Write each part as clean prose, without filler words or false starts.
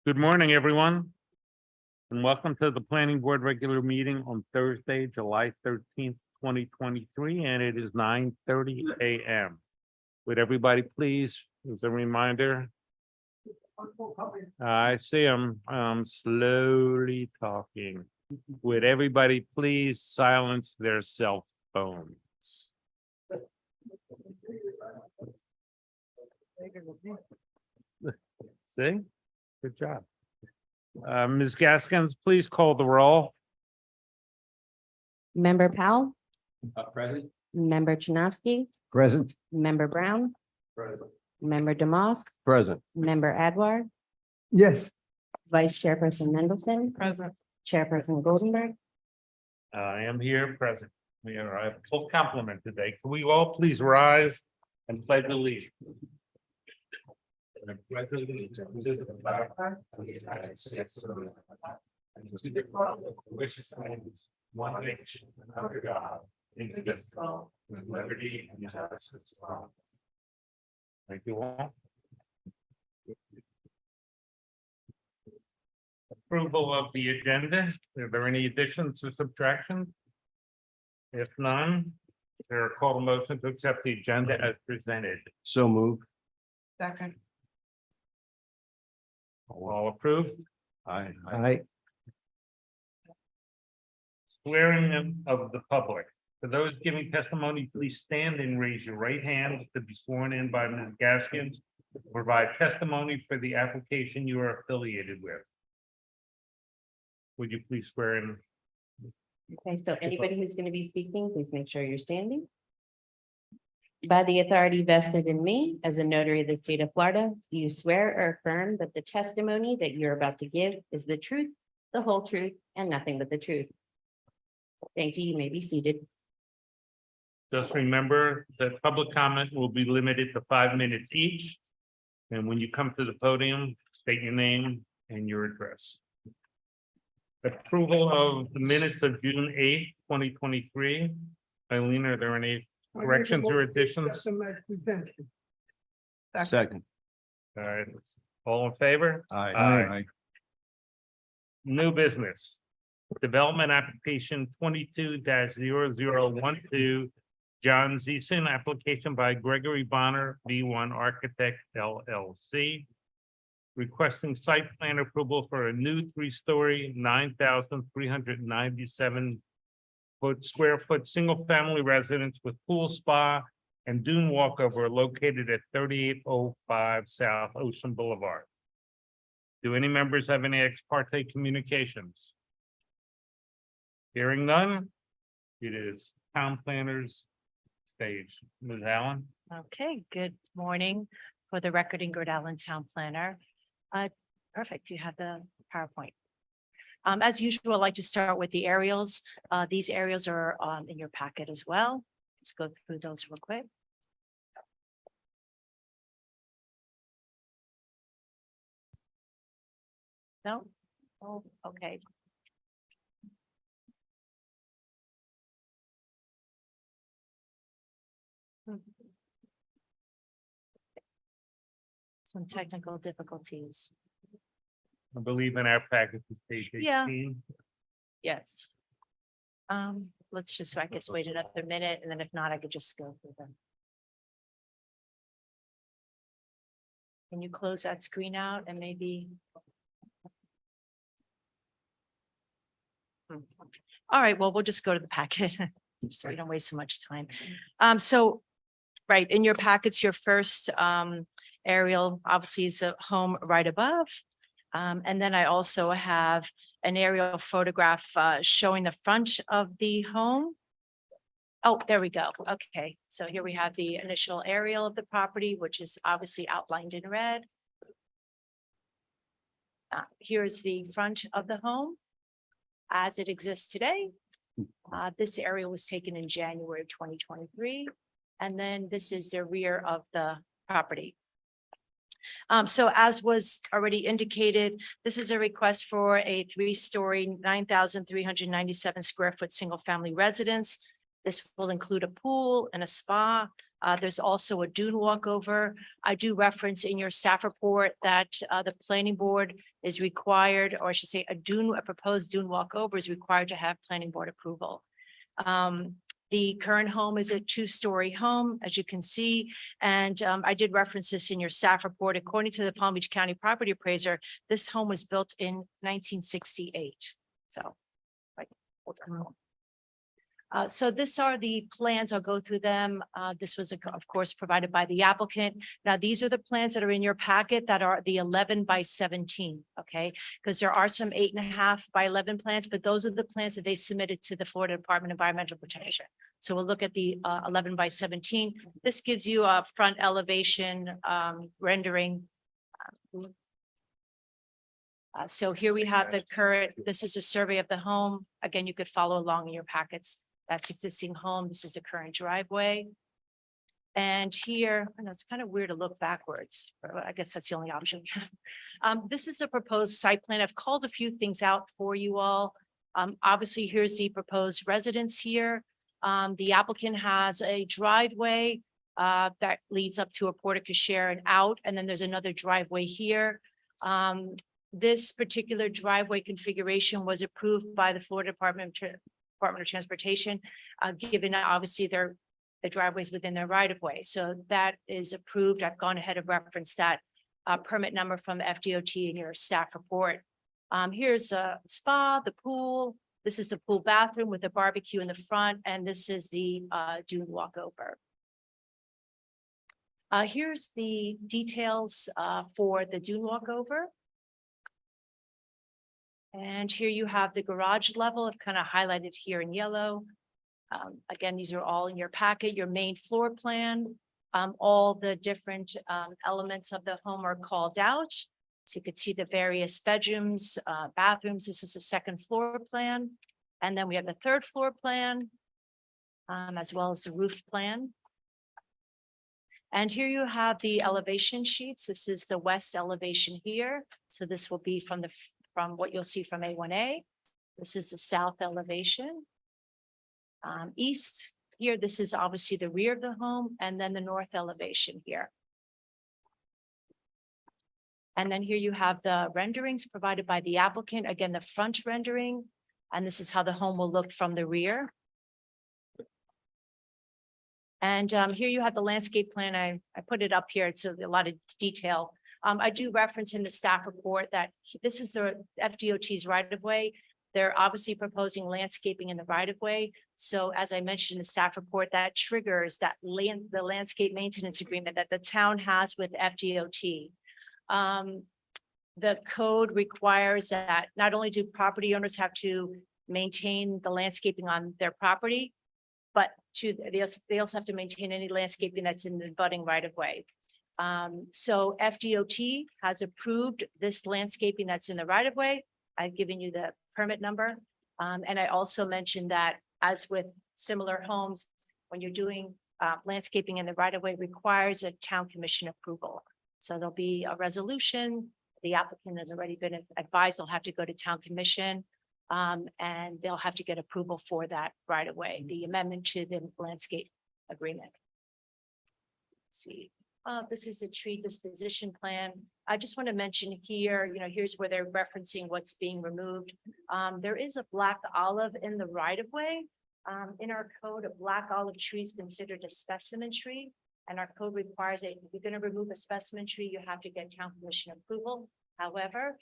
Good morning, everyone. And welcome to the planning board regular meeting on Thursday, July 13th, 2023, and it is 9:30 a.m. Would everybody please, as a reminder, I see I'm slowly talking. Would everybody please silence their cell phones? See? Good job. Ms. Gaskins, please call the roll. Member Powell, Present. Member Chinovsky, Present. Member Brown, Present. Member Demas, Present. Member Adwar, Yes. Vice Chairperson Mendelson. Present. Chairperson Goldenberg. I am here present. We are a full complement today. Can we all please rise and pledge allegiance? And pledge allegiance to the flag of the United States of America, and to the republic for which it stands, one nation, under God, indivisible, with liberty and justice for all. Thank you all. Approval of the agenda. Are there any additions or subtractions? If none, there are called a motion to accept the agenda as presented. So move. Second. All approved? Aye. Swearing in of the public. For those giving testimony, please stand and raise your right hand to be sworn in by Ms. Gaskins. Provide testimony for the application you are affiliated with. Would you please swear in? Okay, so anybody who's going to be speaking, please make sure you're standing. By the authority vested in me as a notary of the state of Florida, do you swear or affirm that the testimony that you're about to give is the truth, the whole truth, and nothing but the truth? Thank you. You may be seated. Just remember that public comment will be limited to 5 minutes each. And when you come to the podium, state your name and your address. Approval of the minutes of June 8th, 2023. Eileen, are there any corrections or additions? Second. All right, all in favor? Aye. New business. Development application 22-0012. John Zeeson, application by Gregory Bonner, B1 Architect LLC. Requesting site plan approval for a new 3-story, 9,397 square foot, single family residence with pool, spa, and dune walkover located at 3805 South Ocean Boulevard. Do any members have any ex parte communications? Hearing none, it is town planners stage. Ms. Allen? Okay, good morning. For the record, Ingrid Allen, Town Planner. Perfect, you have the PowerPoint. As usual, I'd like to start with the aerials. These aerials are in your packet as well. Let's go through those real quick. No? Oh, okay. Some technical difficulties. I believe in our package, page Yeah. 18. Yes. Let's just, I guess, wait another minute, and then if not, I could just go through them. Can you close that screen out and maybe? All right, well, we'll just go to the packet, so we don't waste so much time. So, right, in your packets, your first aerial obviously is a home right above. And then I also have an aerial photograph showing the front of the home. Oh, there we go. Okay, so here we have the initial aerial of the property, which is obviously outlined in red. Here's the front of the home as it exists today. This aerial was taken in January of 2023. And then this is the rear of the property. So as was already indicated, this is a request for a 3-story, 9,397 square foot single family residence. This will include a pool and a spa There's also a dune walkover. I do reference in your staff report that the planning board is required, or I should say, a proposed dune walkover is required to have planning board approval. The current home is a two-story home, as you can see, and I did reference this in your staff report. According to the Palm Beach County Property Appraiser, this home was built in 1968. So, like, older home. So this are the plans. I'll go through them. This was, of course, provided by the applicant. Now, these are the plans that are in your packet that are the 11 by 17, okay? Because there are some 8.5 by 11 plans, but those are the plans that they submitted to the Florida Department of Environmental Protection. So we'll look at the 11 by 17. This gives you a front elevation rendering. So here we have the current, this is a survey of the home. Again, you could follow along in your packets. That's existing home. This is the current driveway. And here, I know it's kind of weird to look backwards. But I guess that's the only option. This is a proposed site plan. I've called a few things out for you all. Obviously, here's the proposed residence here. The applicant has a driveway that leads up to a porte cochere and out, and then there's another driveway here. This particular driveway configuration was approved by the Florida Department of Transportation, given obviously the driveways within their right of way. So that is approved. I've gone ahead and referenced that permit number from the FDOT in your staff report. Here's a spa, the pool. This is the pool bathroom with a barbecue in the front, and this is the dune walkover. Here's the details for the dune walkover. And here you have the garage level. I've kind of highlighted here in yellow. Again, these are all in your packet, your main floor plan. All the different elements of the home are called out. So you could see the various bedrooms, bathrooms. This is the second floor plan. And then we have the third floor plan, as well as the roof plan. And here you have the elevation sheets. This is the west elevation here. So this will be from what you'll see from A1A. This is the south elevation. East here, this is obviously the rear of the home, and then the north elevation here. And then here you have the renderings provided by the applicant. Again, the front rendering, and this is how the home will look from the rear. And here you have the landscape plan. I put it up here. It's a lot of detail. I do reference in the staff report that this is the FDOT's right of way. They're obviously proposing landscaping in the right of way. So as I mentioned in the staff report, that triggers the landscape maintenance agreement that the town has with FDOT. The code requires that not only do property owners have to maintain the landscaping on their property, but they also have to maintain any landscaping that's in the abutting right of way. So FDOT has approved this landscaping that's in the right of way. I've given you the permit number. And I also mentioned that as with similar homes, when you're doing landscaping in the right of way requires a town commission approval. So there'll be a resolution. The applicant has already been advised they'll have to go to town commission. And they'll have to get approval for that right of way, the amendment to the landscape agreement. Let's see. This is a tree disposition plan. I just want to mention here, here's where they're referencing what's being removed. There is a black olive in the right of way. In our code, a black olive tree is considered a specimen tree, and our code requires that if you're going to remove a specimen tree, you have to get town commission approval. However,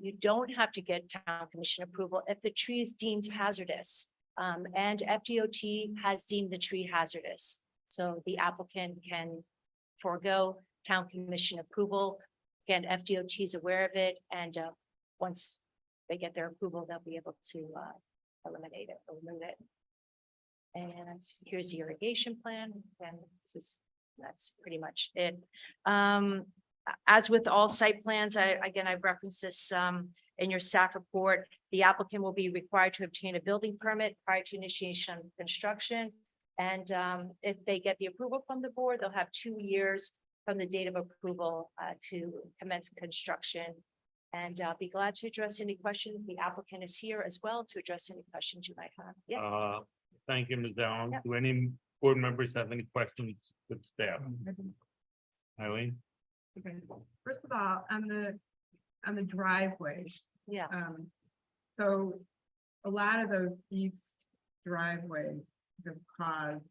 you don't have to get town commission approval if the tree is deemed hazardous, and FDOT has deemed the tree hazardous. So the applicant can forego town commission approval. Again, FDOT is aware of it, and once they get their approval, they'll be able to eliminate it or remove it. And here's the irrigation plan, and that's pretty much it. As with all site plans, I referenced this in your staff report. The applicant will be required to obtain a building permit prior to initiation of construction. And if they get the approval from the board, they'll have 2 years from the date of approval to commence construction. And I'll be glad to address any questions. The applicant is here as well to address any questions you might have. Yes. Thank you, Ms. Allen. Yep. Do any board members have any questions with staff? Eileen? Okay, first of all, on the driveway, Yeah, so a lot of those east driveways have caused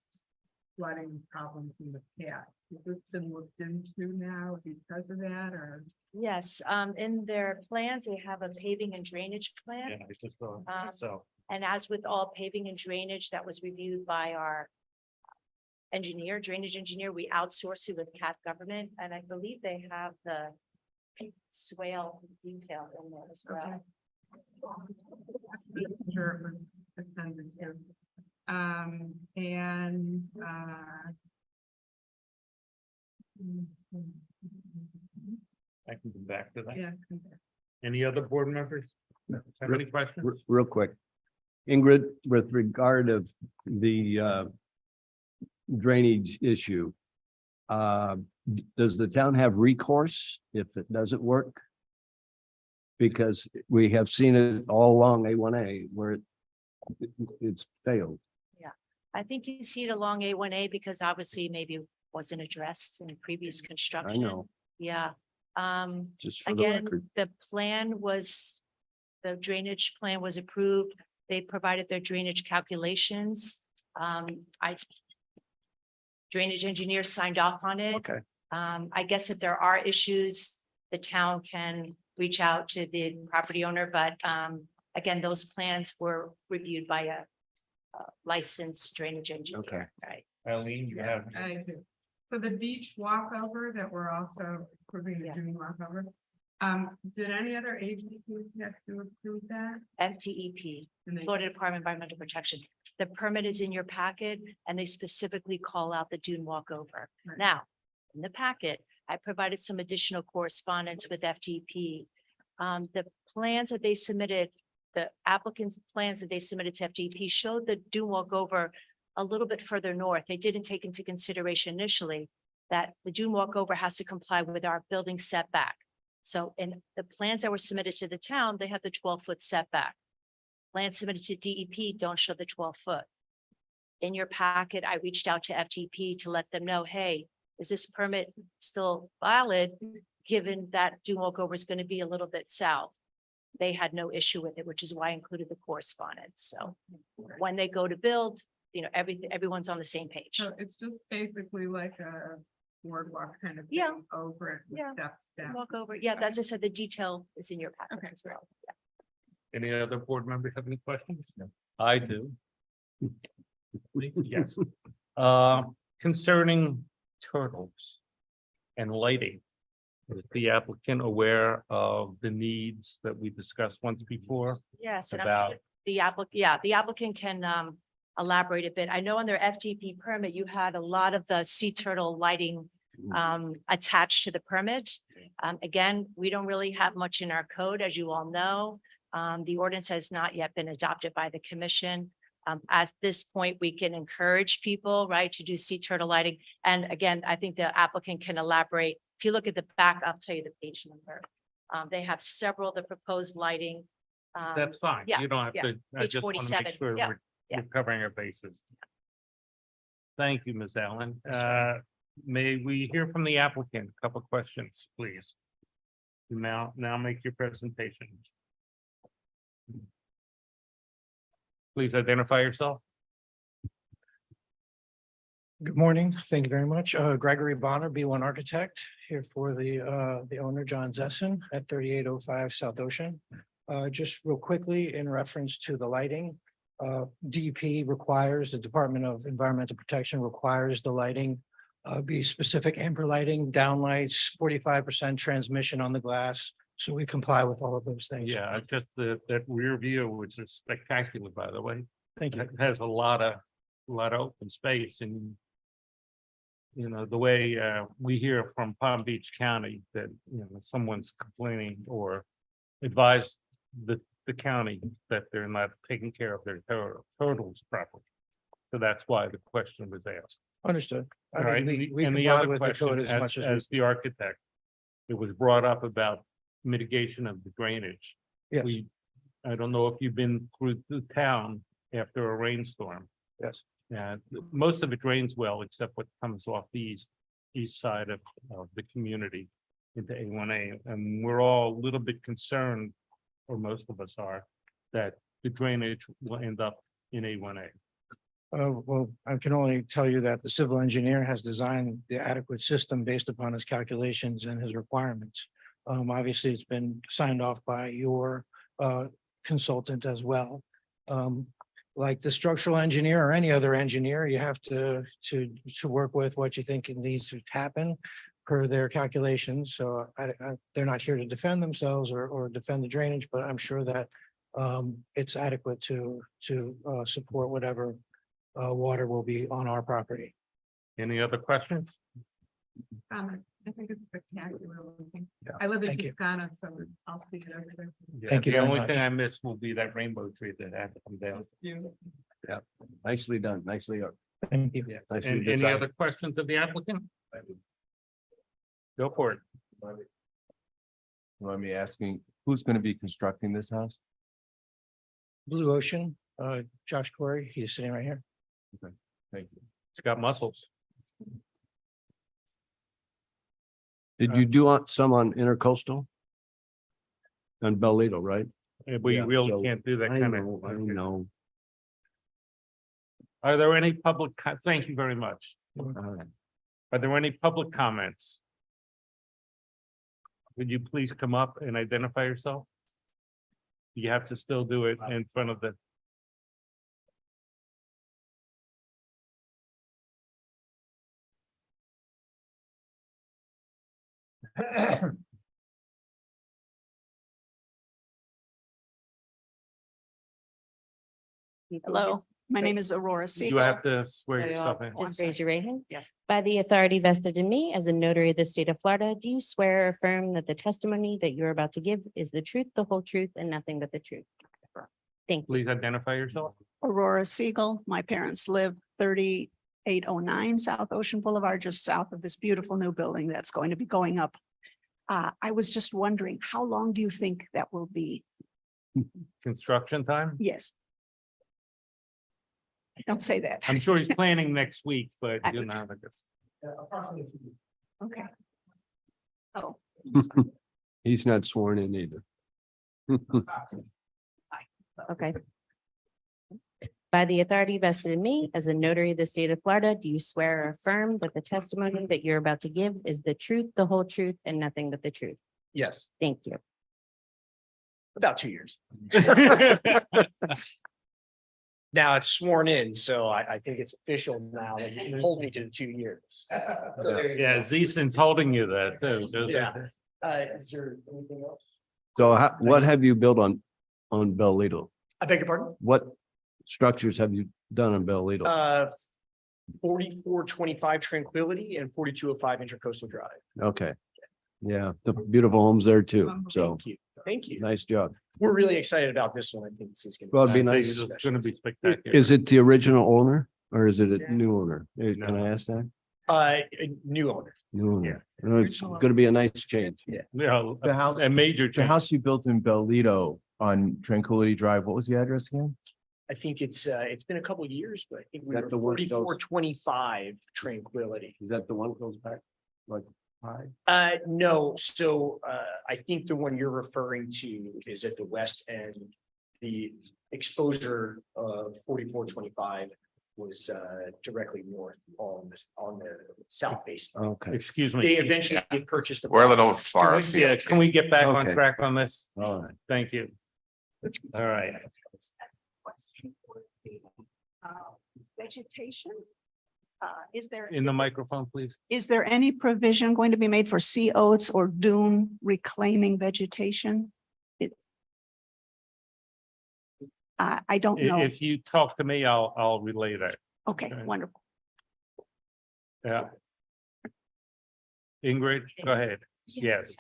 flooding problems in the past. Has this been looked into now because of that, or? yes, in their plans, they have a paving and drainage Yeah, plan. I just thought, so, And as with all paving and drainage, that was reviewed by our engineer, drainage engineer, we outsource it with Cat Government, and I believe they have the swale detail in there as well. Sure, it was attended to. And, I can come back to that. yeah. Any other board members have any questions? Real quick. Ingrid, with regard of the drainage issue. Does the town have recourse if it doesn't work? Because we have seen it all along A1A where it's failed. I think you see it along A1A because obviously maybe it wasn't addressed in previous I construction. know, Yeah. just for the Again, record. the plan was, the drainage plan was approved. They provided their drainage calculations. Drainage engineer signed off on it. Okay, I guess if there are issues, the town can reach out to the property owner, but again, those plans were reviewed by a licensed drainage engineer. Okay. Right. Eileen, you have, I do. So the beach walkover that we're also approving the Yeah. June walkover. Did any other agencies have to approve that? FDEP, And they- Florida Department of Environmental Protection. The permit is in your packet and they specifically call out the dune walkover. Right. Now, in the packet, I provided some additional correspondence with FDP. The plans that they submitted, the applicant's plans that they submitted to FDP showed the dune walkover a little bit further north. They didn't take into consideration initially that the dune walkover has to comply with our building setback. So in the plans that were submitted to the town, they have the 12-foot setback. Plans submitted to DEP don't show the 12-foot. In your packet, I reached out to FTP to let them know, hey, is this permit still valid? Given that dune walkover is going to be a little bit south. They had no issue with it, which is why I included the correspondence. So when they go to build, everyone's on the same page. So it's just basically like a boardwalk kind of. Yeah. thing over it with Yeah. steps down. Walk over. Yeah, as I said, the detail is in your packets Okay, as well. any other board members have any questions? I do. Yes. Concerning turtles and lighting. Is the applicant aware of the needs that we discussed once before Yes, and about? the applicant can elaborate a bit. I know on their FDP permit, you had a lot of the sea turtle lighting attached to the permit. Again, we don't really have much in our code, as you all know. The ordinance has not yet been adopted by the commission. At this point, we can encourage people, right, to do sea turtle lighting. And again, I think the applicant can elaborate. If you look at the back, I'll tell you the page number. They have several of the proposed lighting. That's fine. yeah, You don't have yeah. to, I Page just want to 47, make sure yeah, we're yeah. covering our bases. Thank you, Ms. Allen. May we hear from the applicant? A couple of questions, please. Now make your presentation. Please identify yourself. Good morning. Thank you very much. Gregory Bonner, B1 Architect, here for the owner, John Zessen at 3805 South Ocean. Just real quickly, in reference to the lighting, DEP requires, the Department of Environmental Protection requires the lighting be specific amber lighting, downlights, 45% transmission on the glass. So we comply with all of those things. Yeah, just that rear view, which is spectacular, by the way. Thank you. It has a lot of open space and. You know, the way we hear from Palm Beach County that, you know, someone's complaining or advised the county that they're not taking care of their turtles properly. So that's why the question was asked. Understood. I All mean, right, we and the comply other with the question, code as much as we. as the architect, it was brought up about mitigation of the drainage. Yes, I don't know if you've been through the town after a rainstorm. yes. Yeah, most of it drains well, except what comes off the east side of the community into A1A. And we're all a little bit concerned, or most of us are, that the drainage will end up in A1A. Well, I can only tell you that the civil engineer has designed the adequate system based upon his calculations and his requirements. Obviously, it's been signed off by your consultant as well. Like the structural engineer or any other engineer, you have to work with what you think it needs to happen per their calculations. So they're not here to defend themselves or defend the drainage, but I'm sure that it's adequate to support whatever water will be on our property. Any other questions? I think it's spectacular looking. Yeah. I live in Thank you. Toscana, so I'll see it every day. Yeah, Thank you the very only thing much. I missed will be that rainbow tree that had to come down. Just beautiful. Nicely done, nicely. Thank you. Yes. Nicely And any designed. other questions of the applicant? Go for it. Let me asking, who's going to be constructing this house? Blue Ocean, Josh Corey, he's sitting right here. Thank you. It's got muscles. Did you do some on intercoastal? On Bellito, right? We Yeah, really so can't do that I kind know, I of. know. Are there any public, thank you very much. Uh, Are there any public comments? Would you please come up and identify yourself? You have to still do it in front of the. Hello, my name is Aurora You Siegel. have to swear So, yourself in. I'm Just raise your right hand. Yes. By the authority vested in me as a notary of the state of Florida, do you swear or affirm that the testimony that you're about to give is the truth, the whole truth, and nothing but the truth? Thank you. Please identify yourself. Aurora Siegel. My parents live 3809 South Ocean Boulevard, just south of this beautiful new building that's going to be going up. I was just wondering, how long do you think that will be? Construction time. Yes. Don't say that. I'm sure he's planning next week, but you know, I guess. Okay. Oh, He's not sworn in either. Okay. By the authority vested in me as a notary of the state of Florida, do you swear or affirm that the testimony that you're about to give is the truth, the whole truth, and nothing but the truth? Yes, Thank you. about 2 years. Now it's sworn in, so I think it's official now that you can hold me to the 2 years. Yeah, Zeeson's holding you there too. Yeah. Is there anything else? So what have you built on Bellito? I beg your pardon? What structures have you done on Bellito? 4425 Tranquility and 4205 Intercoastal Drive. Okay. Yeah, the beautiful homes there too. So Thank you. Thank you. nice job. We're really excited about this one. I think this is gonna. Well, it'd be It's nice. gonna be spectacular. Is it the original owner or is it a new owner? Can I ask that? A new owner. New owner. It's gonna be a nice change. Yeah, The house, a major the change. house you built in Bellito on Tranquility Drive, what was the address again? I think it's been a couple years, but I think we that were the one that goes- 4425 Tranquility. Is that the one that goes back? Like, high? No, so I think the one you're referring to is at the west end. The exposure of 4425 was directly north on the south base. Okay. Excuse me. They eventually purchased. the We're a little Can far we- afield. Yeah, can we get back on Okay. track on this? All right. Thank you. All right. vegetation? Is there, In the microphone, please. is there any provision going to be made for sea oats or dune reclaiming vegetation? I don't know. If you talk to me, I'll relay that. Okay, okay. wonderful. Yeah. Ingrid, go ahead. Yes.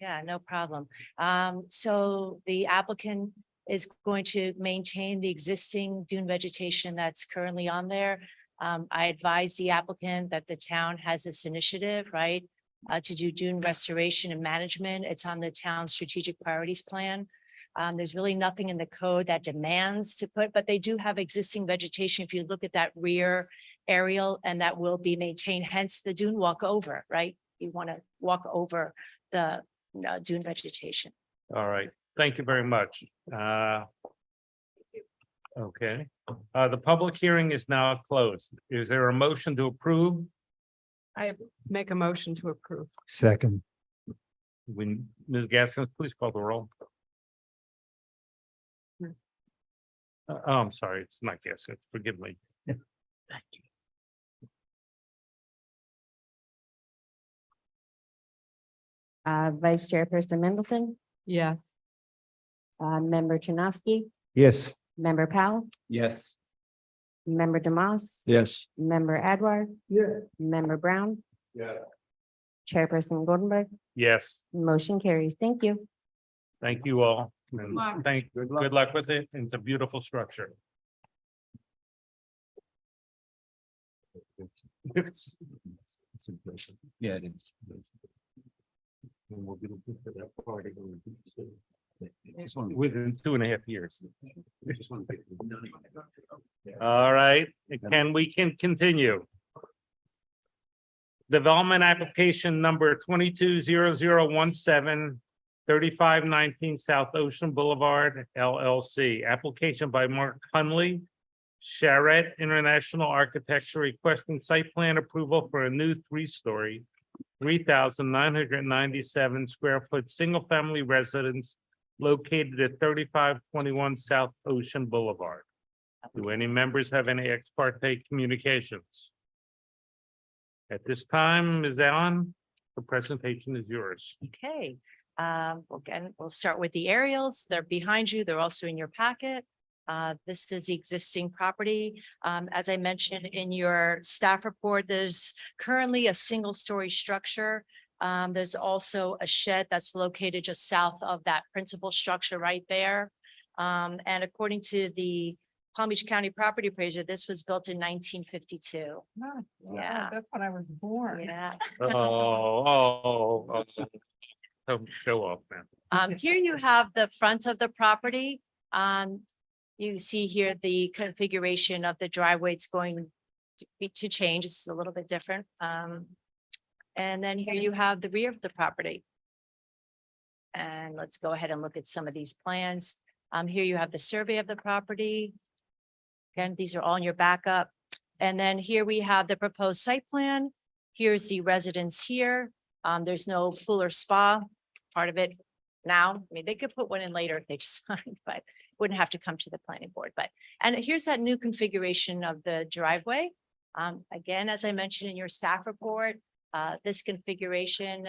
Yeah, no problem. So the applicant is going to maintain the existing dune vegetation that's currently on there. I advise the applicant that the town has this initiative, right? To do dune restoration and management. It's on the town's strategic priorities plan. There's really nothing in the code that demands to put, but they do have existing vegetation. If you look at that rear aerial, and that will be maintained, hence the dune walk over, right? You want to walk over the dune vegetation. All right, thank you very much. Okay, the public hearing is now closed. Is there a motion to approve? I make a motion to approve. Second. When Ms. Gaskins, please call the roll. Oh, I'm sorry, it's not Gaskins, forgive me. Vice Chairperson Mendelson, Yes. Member Chinovsky, Yes. Member Powell, Yes. Member Demas, Yes. Member Adwar. Yeah. Member Brown, Yeah. Chairperson Goldenberg, Yes, motion carries. Thank you. thank you all. And luck. good luck with it. It's a beautiful structure. It's- Yeah, it is. and we'll be looking for that party within 2.5 years. All right, we can continue. Development application number 220017, 3519 South Ocean Boulevard LLC. Application by Mark Hunley, Charette International Architecture, requesting site plan approval for a new 3-story, 3,997 square foot, single-family residence located at 3521 South Ocean Boulevard. Do any members have any ex parte communications? At this time, Ms. Allen, the presentation is yours. Okay, again, we'll start with the aerials. They're behind you. They're also in your packet. This is the existing property. As I mentioned in your staff report, there's currently a single-story structure. There's also a shed that's located just south of that principal structure right there. And according to the Palm Beach County Property Appraiser, this was built in 1952. Yeah. That's when I was born. Yeah. Don't show off, man. Here you have the front of the property. You see here the configuration of the driveway. It's going to change. It's a little bit different. And then here you have the rear of the property. And let's go ahead and look at some of these plans. Here you have the survey of the property. Again, these are all in your backup. And then here we have the proposed site plan. Here's the residence here. There's no pool or spa part of it now. I mean, they could put one in later if they decide, but wouldn't have to come to the planning board. And here's that new configuration of the driveway. Again, as I mentioned in your staff report, this configuration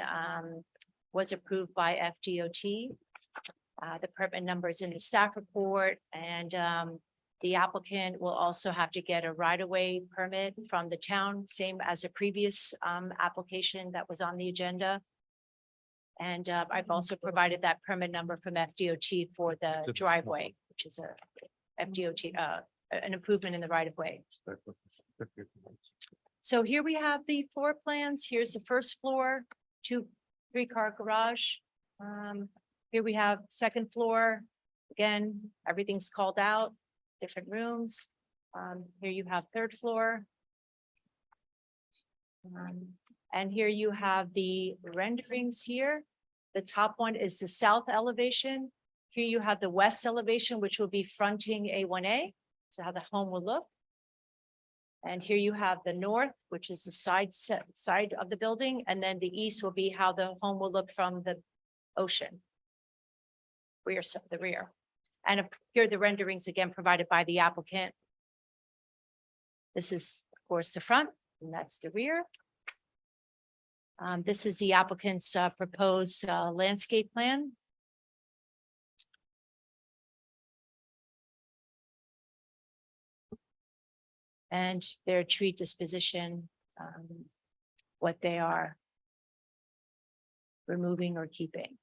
was approved by FDOT. The permit number is in the staff report, and the applicant will also have to get a right-of-way permit from the town, same as the previous application that was on the agenda. And I've also provided that permit number from FDOT for the driveway, which is a FDOT, an improvement in the right-of-way. So here we have the floor plans. Here's the first floor, 3-car garage. Here we have second floor. Again, everything's called out, different rooms. Here you have third floor. And here you have the renderings here. The top one is the south elevation. Here you have the west elevation, which will be fronting A1A. So how the home will look. And here you have the north, which is the side of the building. And then the east will be how the home will look from the ocean. The rear. And here are the renderings again provided by the applicant. This is, of course, the front, and that's the rear. This is the applicant's proposed landscape plan. And their tree disposition, what they are removing or keeping.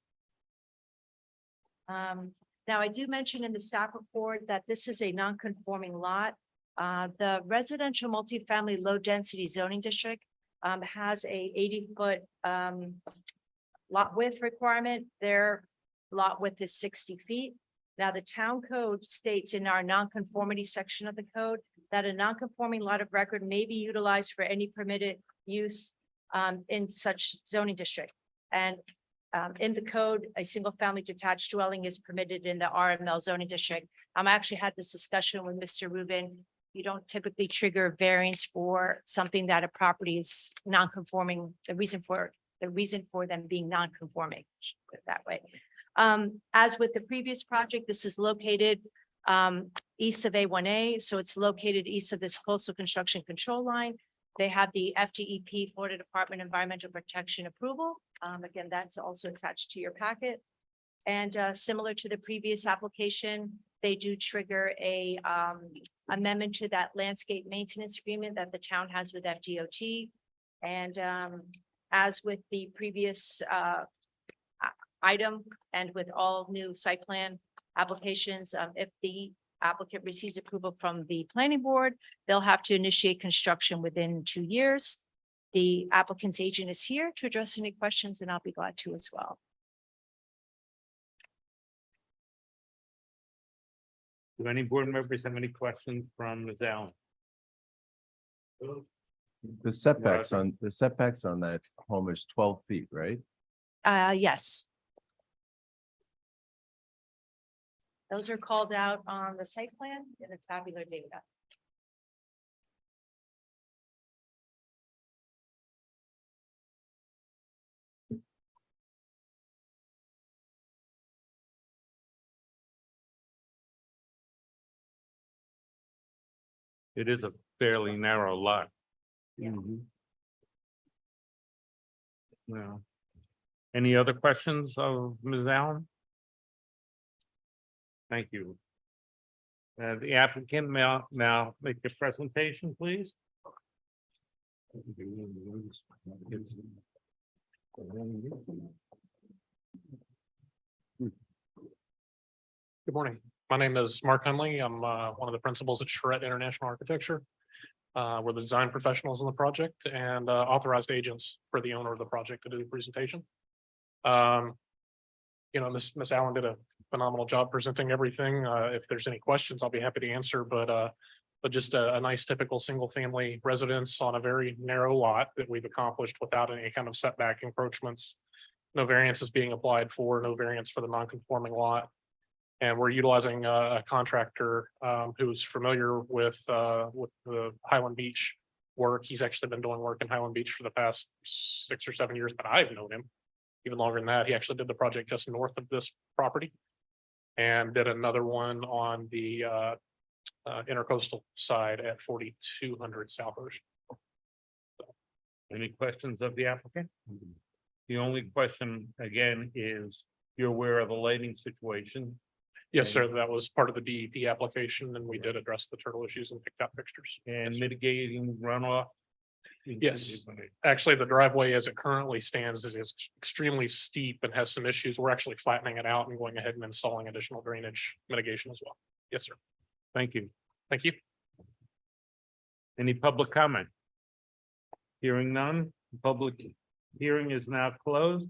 Now, I do mention in the staff report that this is a non-conforming lot. The residential multifamily low-density zoning district has a 80-foot lot width requirement. Their lot width is 60 feet. Now, the town code states in our nonconformity section of the code that a nonconforming lot of record may be utilized for any permitted use in such zoning district. And in the code, a single-family detached dwelling is permitted in the RML zoning district. I actually had this discussion with Mr. Rubin. You don't typically trigger variance for something that a property is non-conforming, the reason for them being non-conforming, put it that way. As with the previous project, this is located east of A1A, so it's located east of this coastal construction control line. They have the FDEP, Florida Department of Environmental Protection approval. Again, that's also attached to your packet. And similar to the previous application, they do trigger a amendment to that landscape maintenance agreement that the town has with FDOT. And as with the previous item and with all new site plan applications, if the applicant receives approval from the planning board, they'll have to initiate construction within 2 years. The applicant's agent is here to address any questions, and I'll be glad to as well. Do any board members have any questions from Ms. Allen? The setbacks on that home is 12 feet, right? Yes. Those are called out on the site plan in the tabular data. It is a fairly narrow lot. Well, any other questions of Ms. Allen? Thank you. The applicant may now make a presentation, please. Good morning. My name is Mark Hunley. I'm one of the principals at Charette International Architecture. We're the design professionals in the project and authorized agents for the owner of the project to do the presentation. Miss Allen did a phenomenal job presenting everything. If there's any questions, I'll be happy to answer, but just a nice typical single family residence on a very narrow lot that we've accomplished without any kind of setback encroachments. No variance is being applied for, no variance for the non-conforming lot. And we're utilizing a contractor who's familiar with the Highland Beach work. He's actually been doing work in Highland Beach for the past 6 or 7 years that I've known him. Even longer than that, he actually did the project just north of this property and did another one on the intercoastal side at 4200 South Ocean. Any questions of the applicant? The only question again is, you're aware of the lighting situation. Yes, sir. That was part of the DEP application, and we did address the turtle issues and picked out fixtures. And mitigating runoff. Yes. Actually, the driveway as it currently stands is extremely steep and has some issues. We're actually flattening it out and going ahead and installing additional drainage mitigation as well. Yes, sir. Thank you. Thank you. Any public comment? Hearing none, public hearing is now closed.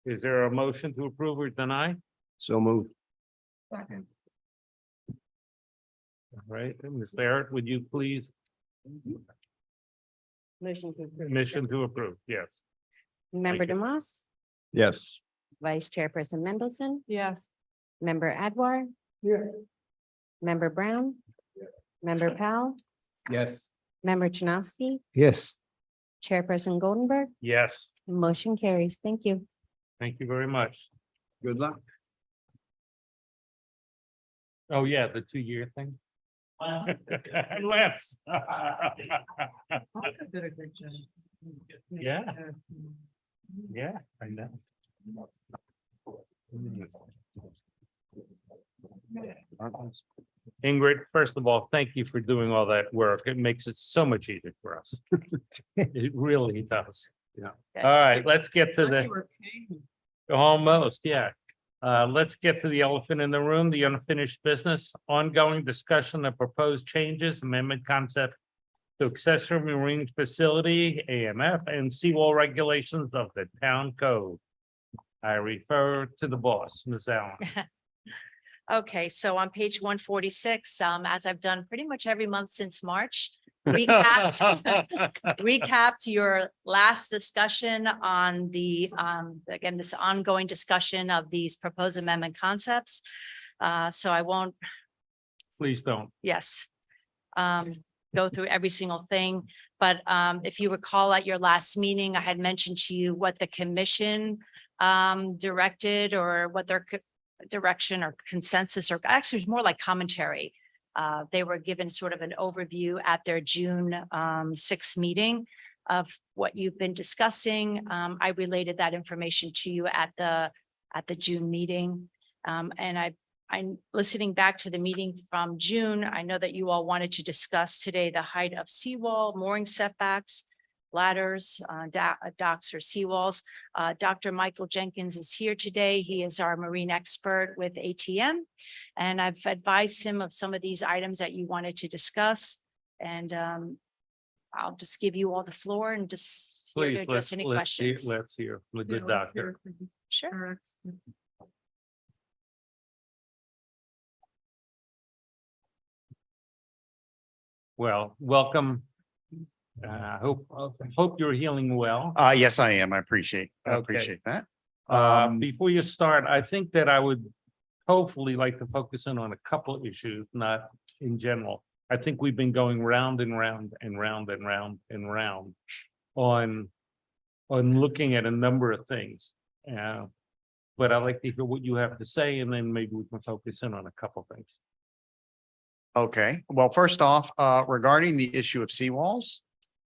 Is there a motion to approve or deny? So moved. Second. All right, Ms. Barrett, would you please? Motion to approve. Mission to approve, yes. Member you. Demas, Yes. Vice Chairperson Mendelson, Yes. Member Adwar. Member Brown. Member Powell, Yes. Member Chinosky, Yes. Chairperson Goldenberg, Yes, motion carries. Thank you. thank you very much. Good luck. Oh, yeah, the 2-year thing. Less. Also did a good job. Yeah. Yeah, I know. Ingrid, first of all, thank you for doing all that work. It makes it so much easier for us. It really does. Yeah. All right, let's get to the, You were paying. almost, yeah. Let's get to the elephant in the room, the unfinished business, ongoing discussion of proposed changes, amendment concept to accessory marine facility, AMF, and seawall regulations of the town code. I refer to the boss, Ms. Allen. Okay, so on page 146, as I've done pretty much every month since March, recapped your last discussion on the, again, this ongoing discussion of these proposed amendment concepts. So I won't, Please don't. yes, go through every single thing. But if you recall at your last meeting, I had mentioned to you what the commission directed, or what their direction or consensus, or actually it was more like commentary. They were given sort of an overview at their June 6th meeting of what you've been discussing. I related that information to you at the June meeting. And I'm listening back to the meeting from June. I know that you all wanted to discuss today the height of seawall, mooring setbacks, ladders, docks or seawalls. Dr. Michael Jenkins is here today. He is our marine expert with ATM. And I've advised him of some of these items that you wanted to discuss. And I'll just give you all the floor and just here to Please, address any questions. let's hear with the Yeah, let's doctor. hear from Sure. our expert. Well, welcome. Hope you're healing well. Yes, I am. I Okay. appreciate that. Before you start, I think that I would hopefully like to focus in on a couple of issues, not in general. I think we've been going round and round and round and round and round on looking at a number of things. But I'd like to hear what you have to say, and then maybe we can focus in on a couple of things. Okay, well, first off, regarding the issue of seawalls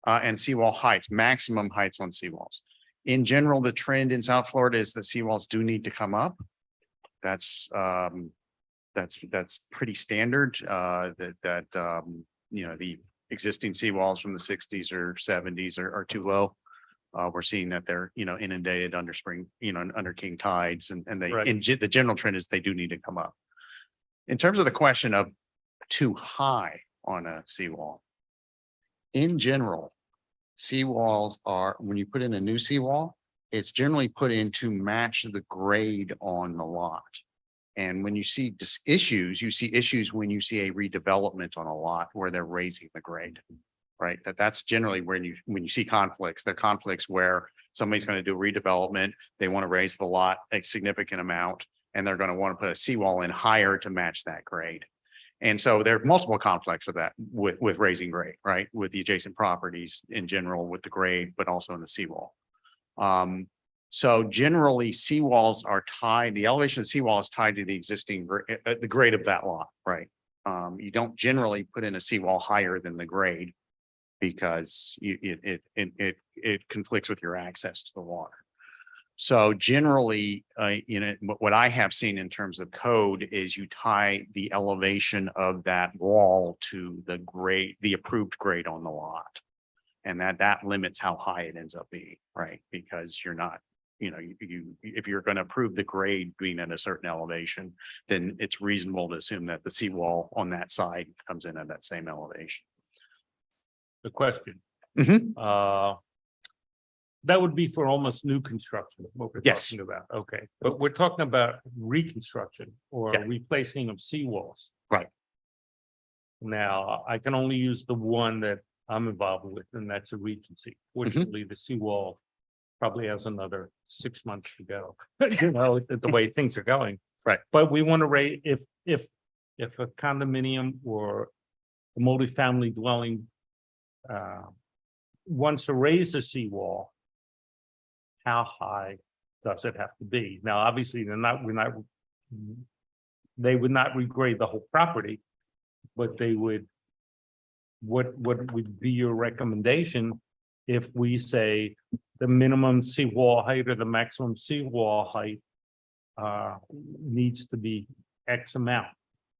and seawall heights, maximum heights on seawalls. In general, the trend in South Florida is that seawalls do need to come up. That's pretty standard, you know, the existing seawalls from the 60s or 70s are too low. We're seeing that they're, you know, inundated under spring, you know, under king tides, and Right. the general trend is they do need to come up. In terms of the question of too high on a seawall, in general, seawalls are, when you put in a new seawall, it's generally put in to match the grade on the lot. And when you see issues, you see issues when you see a redevelopment on a lot where they're raising the grade. Right, that's generally when you see conflicts. They're conflicts where somebody's going to do redevelopment, they want to raise the lot a significant amount, and they're going to want to put a seawall in higher to match that grade. And so there are multiple conflicts of that with raising grade, right? With the adjacent properties in general, with the grade, but also in the seawall. So generally, seawalls are tied, the elevation of the seawall is tied to the existing the grade of that lot, right? You don't generally put in a seawall higher than the grade, because it conflicts with your access to the water. So generally, you know, what I have seen in terms of code is you tie the elevation of that wall to the grade, the approved grade on the lot. And that limits how high it ends up being, right? Because you're not, you know, if you're going to approve the grade being at a certain elevation, then it's reasonable to assume that the seawall on that side comes in at that same elevation. The question. Mhm. That would be for almost new construction, what we're Yes. talking about. Okay, but we're talking about reconstruction or Yeah. replacing of seawalls. Right. Now, I can only use the one that I'm involved with, and that's a Regency. Fortunately, the seawall probably has another 6 months to go, you know, the way things are going. Right. But we want to rate, if a condominium or a multifamily dwelling wants to raise a seawall, how high does it have to be? Now, obviously, they would not regrade the whole property, but they would, what would be your recommendation if we say the minimum seawall height or the maximum seawall height needs to be X amount?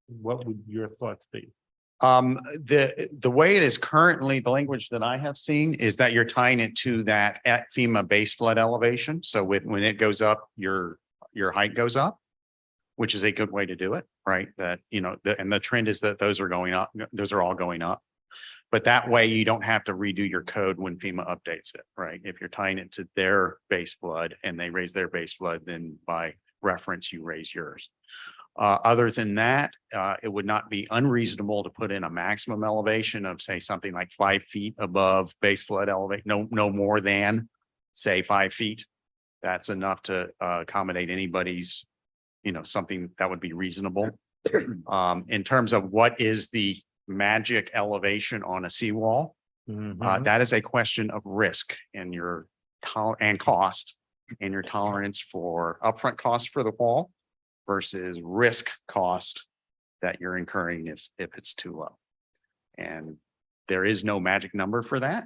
What would your thoughts be? The way it is currently, the language that I have seen is that you're tying it to that at FEMA base flood elevation. So when it goes up, your height goes up, which is a good way to do it, right? That, you know, and the trend is that those are going up, those are all going up. But that way you don't have to redo your code when FEMA updates it, right? If you're tying it to their base flood and they raise their base flood, then by reference, you raise yours. Other than that, it would not be unreasonable to put in a maximum elevation of, say, something like 5 feet above base flood elevate, no more than, say, 5 feet. That's enough to accommodate anybody's, something that would be reasonable. In terms of what is the magic elevation on a seawall, that is a question of risk and your and cost and your tolerance for upfront cost for the wall versus risk cost that you're incurring if it's too low. And there is no magic number for that.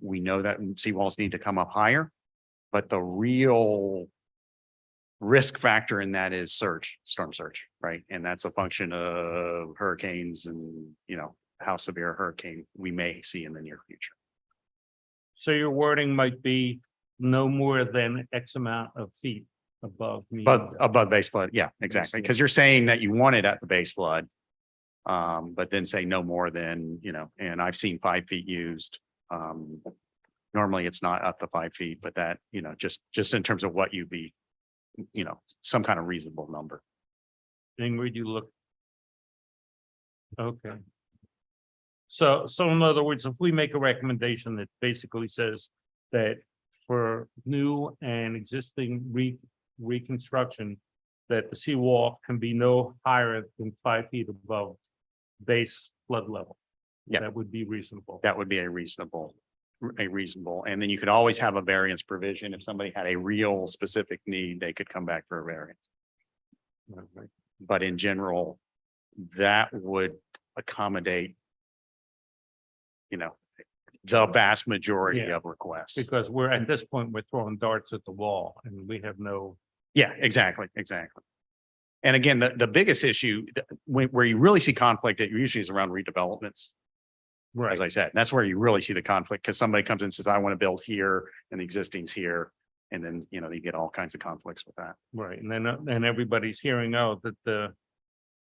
We know that seawalls need to come up higher, but the real risk factor in that is storm surge, right? And that's a function of hurricanes and, how severe a hurricane we may see in the near future. So your wording might be no more than X amount of feet above me. But above base flood, yeah, exactly. Because you're saying that you want it at the base flood. But then say no more than, and I've seen 5 feet used. Normally it's not up to 5 feet, but that, just in terms of what you'd be, some kind of reasonable number. Ingrid, you look. Okay. So in other words, if we make a recommendation that basically says that for new and existing reconstruction, that the seawall can be no higher than 5 feet above base flood level. Yeah. That would be reasonable. That would be a reasonable, and then you could always have a variance provision. If somebody had a real specific need, they could come back for a variance. Okay. But in general, that would accommodate, the vast majority Yeah. of requests. Because we're at this point, we're throwing darts at the wall and we have no. Yeah, exactly. And again, the biggest issue where you really see conflict, it usually is around redevelopments. As I said, that's where you really see the conflict, because somebody comes in and says, I want to build here and the existing's here. And then, you get all kinds of conflicts with that. Right, and then everybody's hearing out that the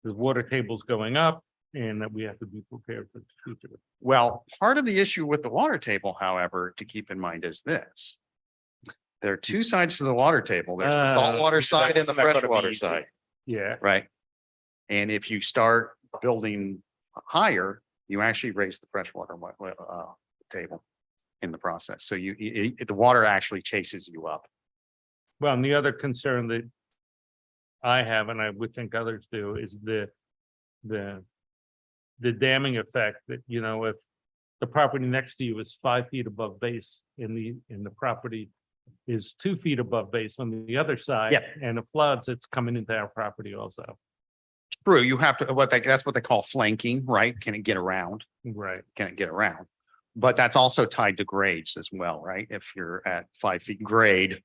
water table's going up and that we have to be prepared for the future. Well, part of the issue with the water table, however, to keep in mind is this. There are two sides to the water table. There's the saltwater side and the that's not gonna be freshwater easy. side, Yeah, right? And if you start building higher, you actually raise the freshwater table in the process. So the water actually chases you up. well, and the other concern that I have, and I would think others do, is the damming effect that, if the property next to you is 5 feet above base and the property is 2 feet above base on the other side. Yeah. And it floods, it's coming into our property also. True, you have to, that's what they call flanking, right? Can it get around? Right. Can it get around? But that's also tied to grades as well, right? If you're at 5 feet grade,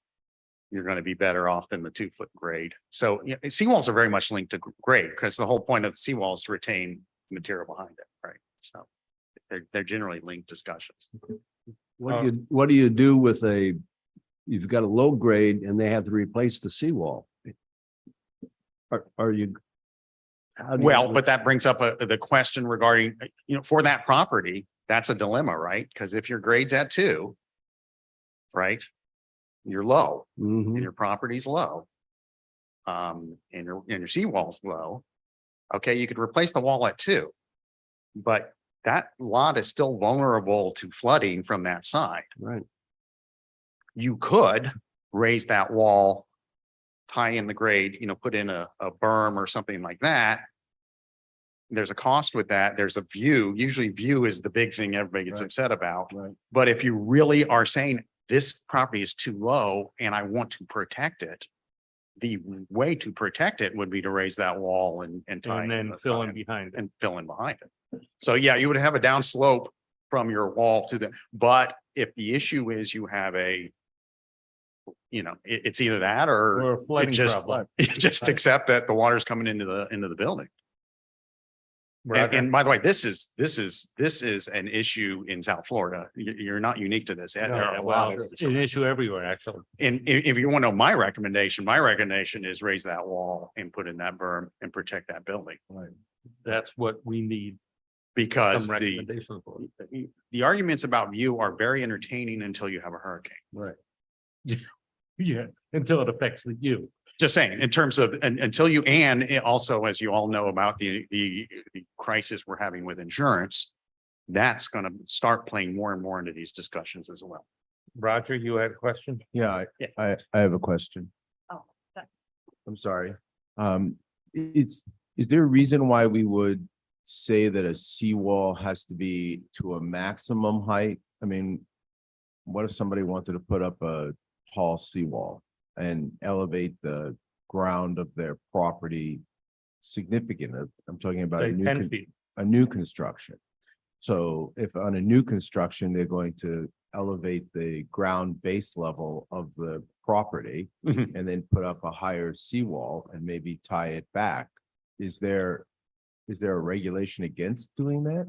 you're going to be better off than the 2 foot grade. So seawalls are very much linked to grade, because the whole point of the seawall is to retain material behind it, right? So they're generally linked discussions. What do you do with you've got a low grade and they have to replace the seawall? Are you? how do you- Well, but that brings up the question regarding, for that property, that's a dilemma, right? Because if your grade's at 2, right? You're low. Mhm. And your property's low. And your seawall's low. Okay, you could replace the wall at 2. But that lot is still vulnerable to flooding from that side. Right. You could raise that wall, tie in the grade, put in a berm or something like that. There's a cost with that. There's a view. Usually view is the big thing everybody gets Right. upset about. Right. But if you really are saying this property is too low and I want to protect it, the way to protect it would be to raise that wall and tie And then the fill tie in behind it. and fill in behind it. So yeah, you would have a down slope from your wall to but if the issue is you have it's either that or Or a flooding just, problem. just accept that the water's coming into the building. Roger. And by the way, this is an issue in South Florida. You're not unique to this. There are Yeah, a well, lot of. it's an issue everywhere, actually. And if you want to know my recommendation is raise that wall and put in that berm and protect that building. That's what we need. Because Some the recommendations for. arguments about view are very entertaining until you have a hurricane. Right. Yeah, until it affects you. Just saying, in terms of, until you, and also, as you all know about the crisis we're having with insurance, that's gonna start playing more and more into these discussions as well. Roger, you had a question? Yeah, Yeah. I have a question. Oh, that- I'm sorry. Is there a reason why we would say that a seawall has to be to a maximum height? I mean, what if somebody wanted to put up a tall seawall and elevate the ground of their property significant? I'm talking about a Say new 10 feet. a new construction. So if on a new construction, they're going to elevate the ground base level of the property Mhm. and then put up a higher seawall and maybe tie it back, is there a regulation against doing that?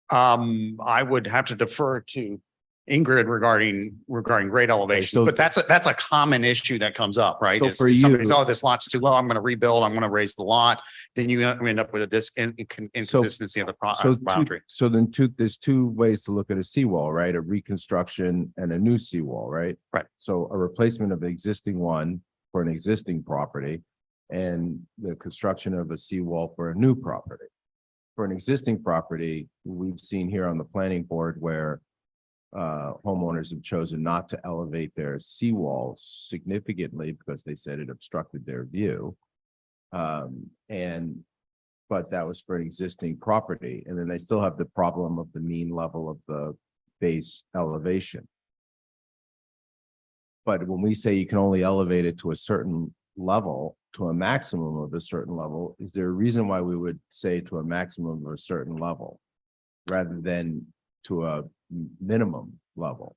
I would have to defer to Ingrid regarding grade elevation, so- but that's a common issue that comes up, right? So Is for somebody says, you- oh, this lot's too low, I'm gonna rebuild, I'm gonna raise the lot, then you end up with a inconsistency of the boundary. So then there's two ways to look at a seawall, right? A reconstruction and a new seawall, right? Right. So a replacement of the existing one for an existing property and the construction of a seawall for a new property. For an existing property, we've seen here on the planning board where homeowners have chosen not to elevate their seawall significantly because they said it obstructed their view. But that was for an existing property, and then they still have the problem of the mean level of the base elevation. But when we say you can only elevate it to a certain level, to a maximum of a certain level, is there a reason why we would say to a maximum of a certain level rather than to a minimum level?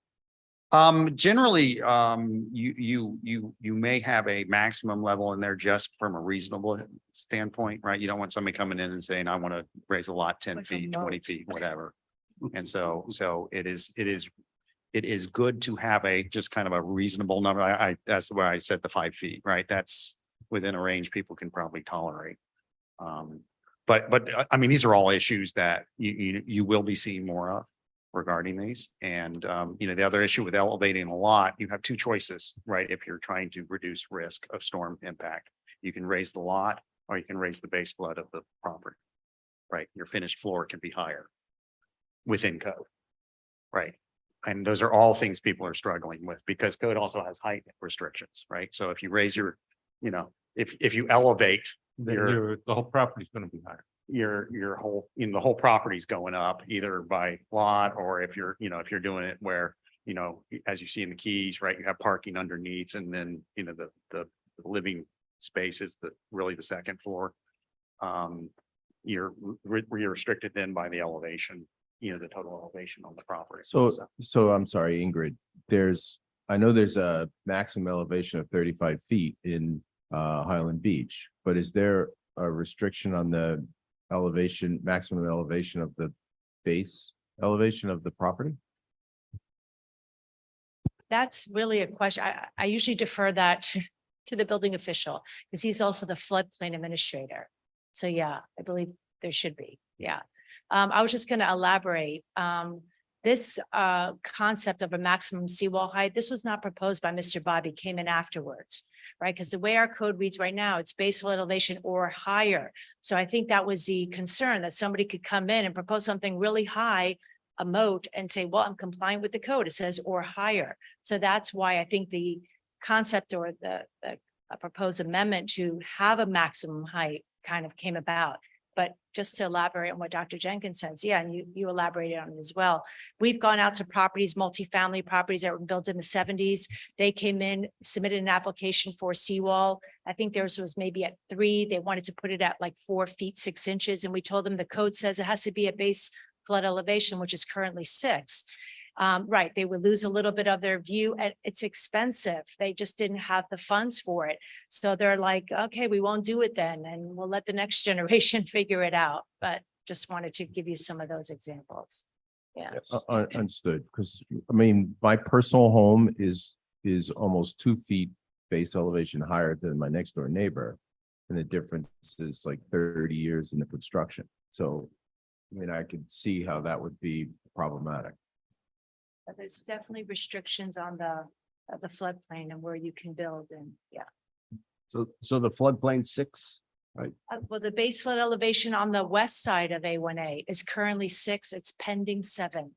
Generally, you may have a maximum level in there just from a reasonable standpoint, right? You don't want somebody coming in and saying, I want to raise a lot 10 Like a feet, 20 moat. feet, whatever. And so it is good to have a just kind of a reasonable number. That's why I said the 5 feet, right? That's within a range people can probably tolerate. But I mean, these are all issues that you will be seeing more of regarding these. And, the other issue with elevating a lot, you have two choices, right? If you're trying to reduce risk of storm impact, you can raise the lot or you can raise the base flood of the property, right? Your finished floor can be higher within code, right? And those are all things people are struggling with because code also has height restrictions, right? So if you raise your, if you elevate The whole property's gonna be higher. your whole, the whole property's going up either by lot or if you're doing it where, as you see in the Keys, right, you have parking underneath and then, the living space is really the second floor. You're restricted then by the elevation, the total elevation on the property. So I'm sorry, Ingrid, I know there's a maximum elevation of 35 feet in Highland Beach, but is there a restriction on the maximum elevation of the base elevation of the property? That's really a question. I usually defer that to the building official because he's also the floodplain administrator. So yeah, I believe there should be. Yeah. I was just going to elaborate. This concept of a maximum seawall height, this was not proposed by Mr. Bobby, came in afterwards, right? Because the way our code reads right now, it's base flood elevation or higher. So I think that was the concern that somebody could come in and propose something really high, a moat, and say, well, I'm complying with the code. It says or higher. So that's why I think the concept or the proposed amendment to have a maximum height kind of came about. But just to elaborate on what Dr. Jenkins says, yeah, and you elaborated on it as well. We've gone out to properties, multifamily properties that were built in the 70s. They came in, submitted an application for a seawall. I think theirs was maybe at 3. They wanted to put it at like 4 feet, 6 inches. And we told them the code says it has to be a base flood elevation, which is currently 6. Right, they would lose a little bit of their view and it's expensive. They just didn't have the funds for it. So they're like, okay, we won't do it then and we'll let the next generation figure it out. But just wanted to give you some of those examples. Yeah. Understood, because I mean, my personal home is almost 2 feet base elevation higher than my next door neighbor. And the difference is like 30 years in the construction. So, I mean, I could see how that would be problematic. But there's definitely restrictions on the the floodplain and where you can build and, yeah. So the floodplain 6, Well, the base flood elevation on the west side of A1A is currently 6, it's pending 7.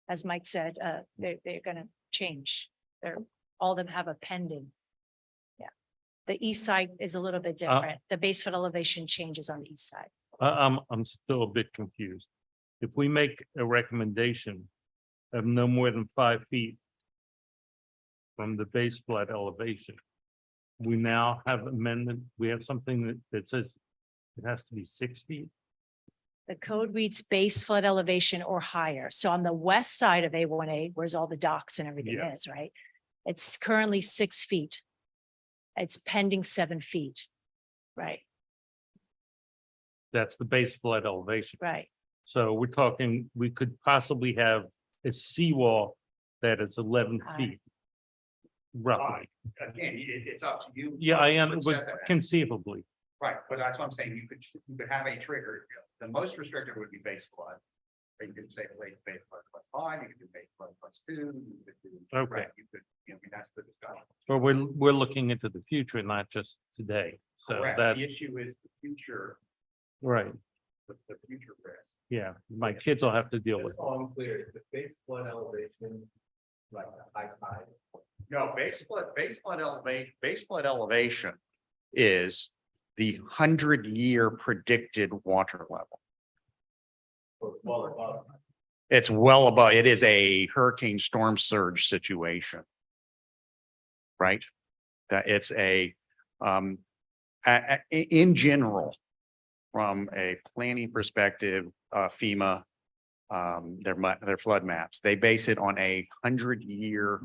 As Mike said, they're gonna change. All of them have a pending. Yeah. The east side is a little bit different. The base flood elevation changes on the east side. I'm still a bit confused. If we make a recommendation of no more than 5 feet from the base flood elevation, we now have amendment, we have something that says it has to be 6 feet. The code reads base flood elevation or higher. So on the west side of A1A, where's all the docks and everything Yeah. is, right? It's currently 6 feet. It's pending 7 feet. Right, That's the base flood elevation. right. So we're talking, we could possibly have a seawall that is 11 High. feet. Roughly. Again, it's up to you. Yeah, I am, but conceivably. Right, but that's what I'm saying. You could have a trigger. The most restrictive would be base flood. Or you could say base flood +5, you could do base flood +2. You could do. Okay. Right, you could, that's the discussion. But we're looking into the future, not just today. So Correct. that's The issue is the future, right. the future risk. Yeah, my kids will have to deal with it. all I'm clear, the base flood elevation, like the high tide. No, base flood elevation is the 100-year predicted water level. It's well above, it is a hurricane storm surge situation. Right? That it's in general, from a planning perspective, FEMA, their flood maps, they base it on a 100-year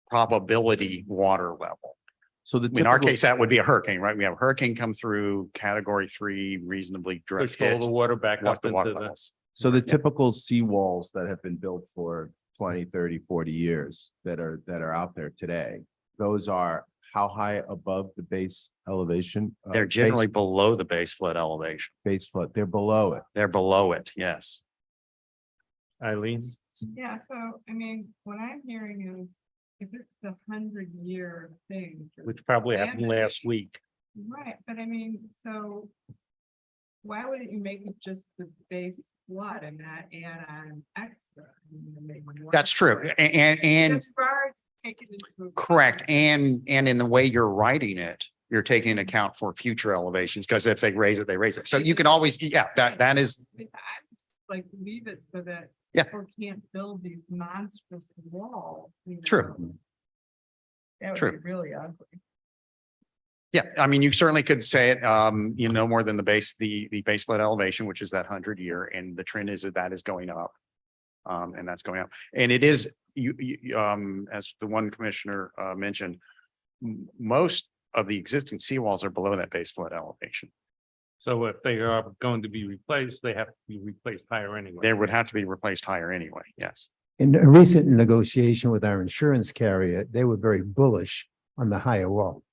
probability water level. So the In our typical- case, that would be a hurricane, right? We have a hurricane come through category 3, reasonably Push drift all the hit. water back What up the into water the, levels. So the typical seawalls that have been built for 20, 30, 40 years that are out there today, those are how high above the base elevation? They're generally below the base flood elevation. Base flood, they're below it. They're below it, yes. Eileen. Yeah, so, I mean, what I'm hearing is if it's the 100-year thing. for Which probably happened damage, last week. Right, but I mean, so why wouldn't you make it just the base flood and not add on extra? I mean, maybe more- That's true. And Because we've already taken into correct. account- And in the way you're writing it, you're taking into account for future elevations, because if they raise it, they raise it. So you can always, yeah, that is, I like leave it so that. Yeah. People can't build these monstrous walls. True. That would True. be really ugly. yeah, I mean, you certainly could say it, no more than the base flood elevation, which is that 100-year, and the trend is that is going up. And that's going up. And it is, as the one commissioner mentioned, most of the existing seawalls are below that base flood elevation. So if they are going to be replaced, they have to be replaced higher anyway. They would have to be replaced higher anyway, yes. In a recent negotiation with our insurance carrier, they were very bullish on the higher wall.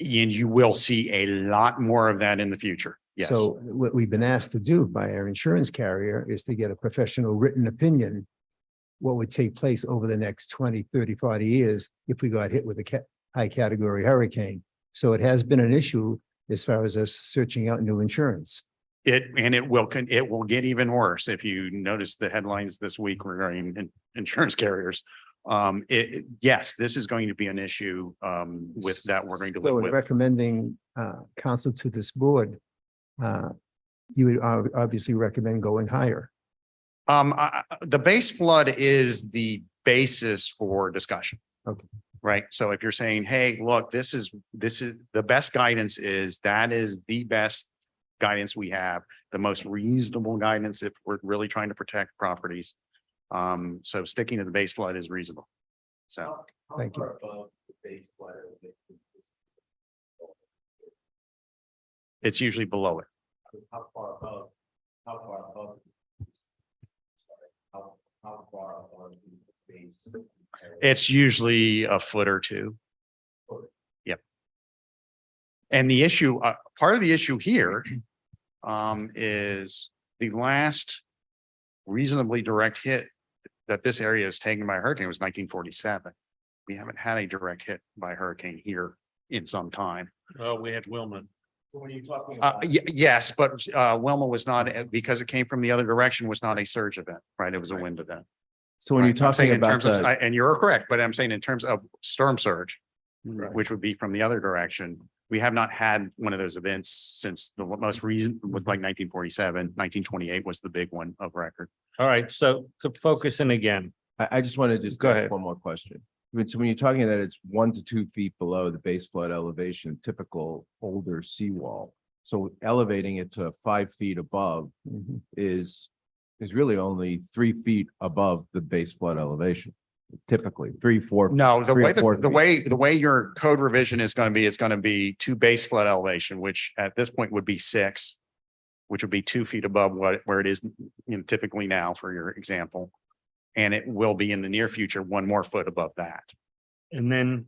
And you will see a lot more of that in the future, yes. So what we've been asked to do by our insurance carrier is to get a professional written opinion. What would take place over the next 20, 30, 40 years if we got hit with a high category hurricane. So it has been an issue as far as us searching out new insurance. It will get even worse. If you notice the headlines this week regarding insurance carriers. Yes, this is going to be an issue with that we're going to So live in with. recommending counsel to this board, you would obviously recommend going higher. The base flood is the basis for discussion. Okay. Right? So if you're saying, hey, look, this is the best guidance is the best guidance we have, the most reasonable guidance if we're really trying to protect properties. So sticking to the base flood is reasonable. So Thank you. it's usually below it. How far above? How far above? How far above the base? It's usually a foot or two. Yep. And the issue, part of the issue here is the last reasonably direct hit that this area is taken by a hurricane was 1947. we haven't had a direct hit by hurricane here in some time. Oh, we had Wilma. When you're talking Yes, but Wilma was not, because it came from the other direction, was not a surge event, right? It was a wind event. So when you're Right. I'm saying talking in about terms of- the, And you're correct, but I'm saying in terms of storm surge, Right. which would be from the other direction, we have not had one of those events since the most recent was like 1947, 1928 was the big one of record. All right, so to focus in again, I just want to just Go ask ahead. one more question. So when you're talking that it's 1 to 2 feet below the base flood elevation, typical older seawall. So elevating it to 5 feet above is really only 3 feet above the base flood elevation. Typically 3, 4. No, the 3 or way, 4 feet. the way your code revision is going to be to base flood elevation, which at this point would be 6, which would be 2 feet above where it is, typically now for your example. And it will be in the near future, 1 more foot above that. and then.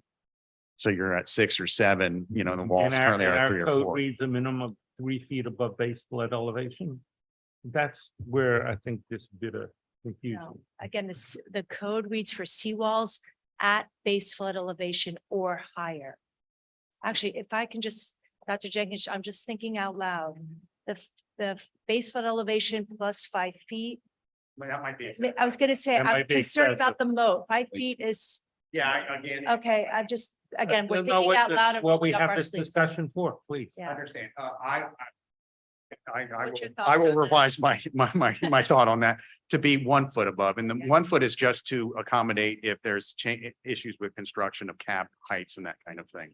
So you're at 6 or 7, the walls and our- currently and are our 3 or code 4. Reads a minimum of 3 feet above base flood elevation. That's where I think this bit of confusion. No, again, the code reads for seawalls at base flood elevation or higher. Actually, if I can just, Dr. Jenkins, I'm just thinking out loud. The base flood elevation plus 5 feet. But that might be. I was gonna say, That I'm might be concerned excessive. about the moat. 5 feet is, Yeah, again. okay, I'm just, again, we're No, thinking what- out loud. that's and what we rolling up have our this sleeves. discussion for, please. I Yeah. understand. I What's your will, thoughts I on will that? revise my thought on that to be 1 foot above. And the 1 foot is just to accommodate if there's issues with construction of cap heights and that kind of thing.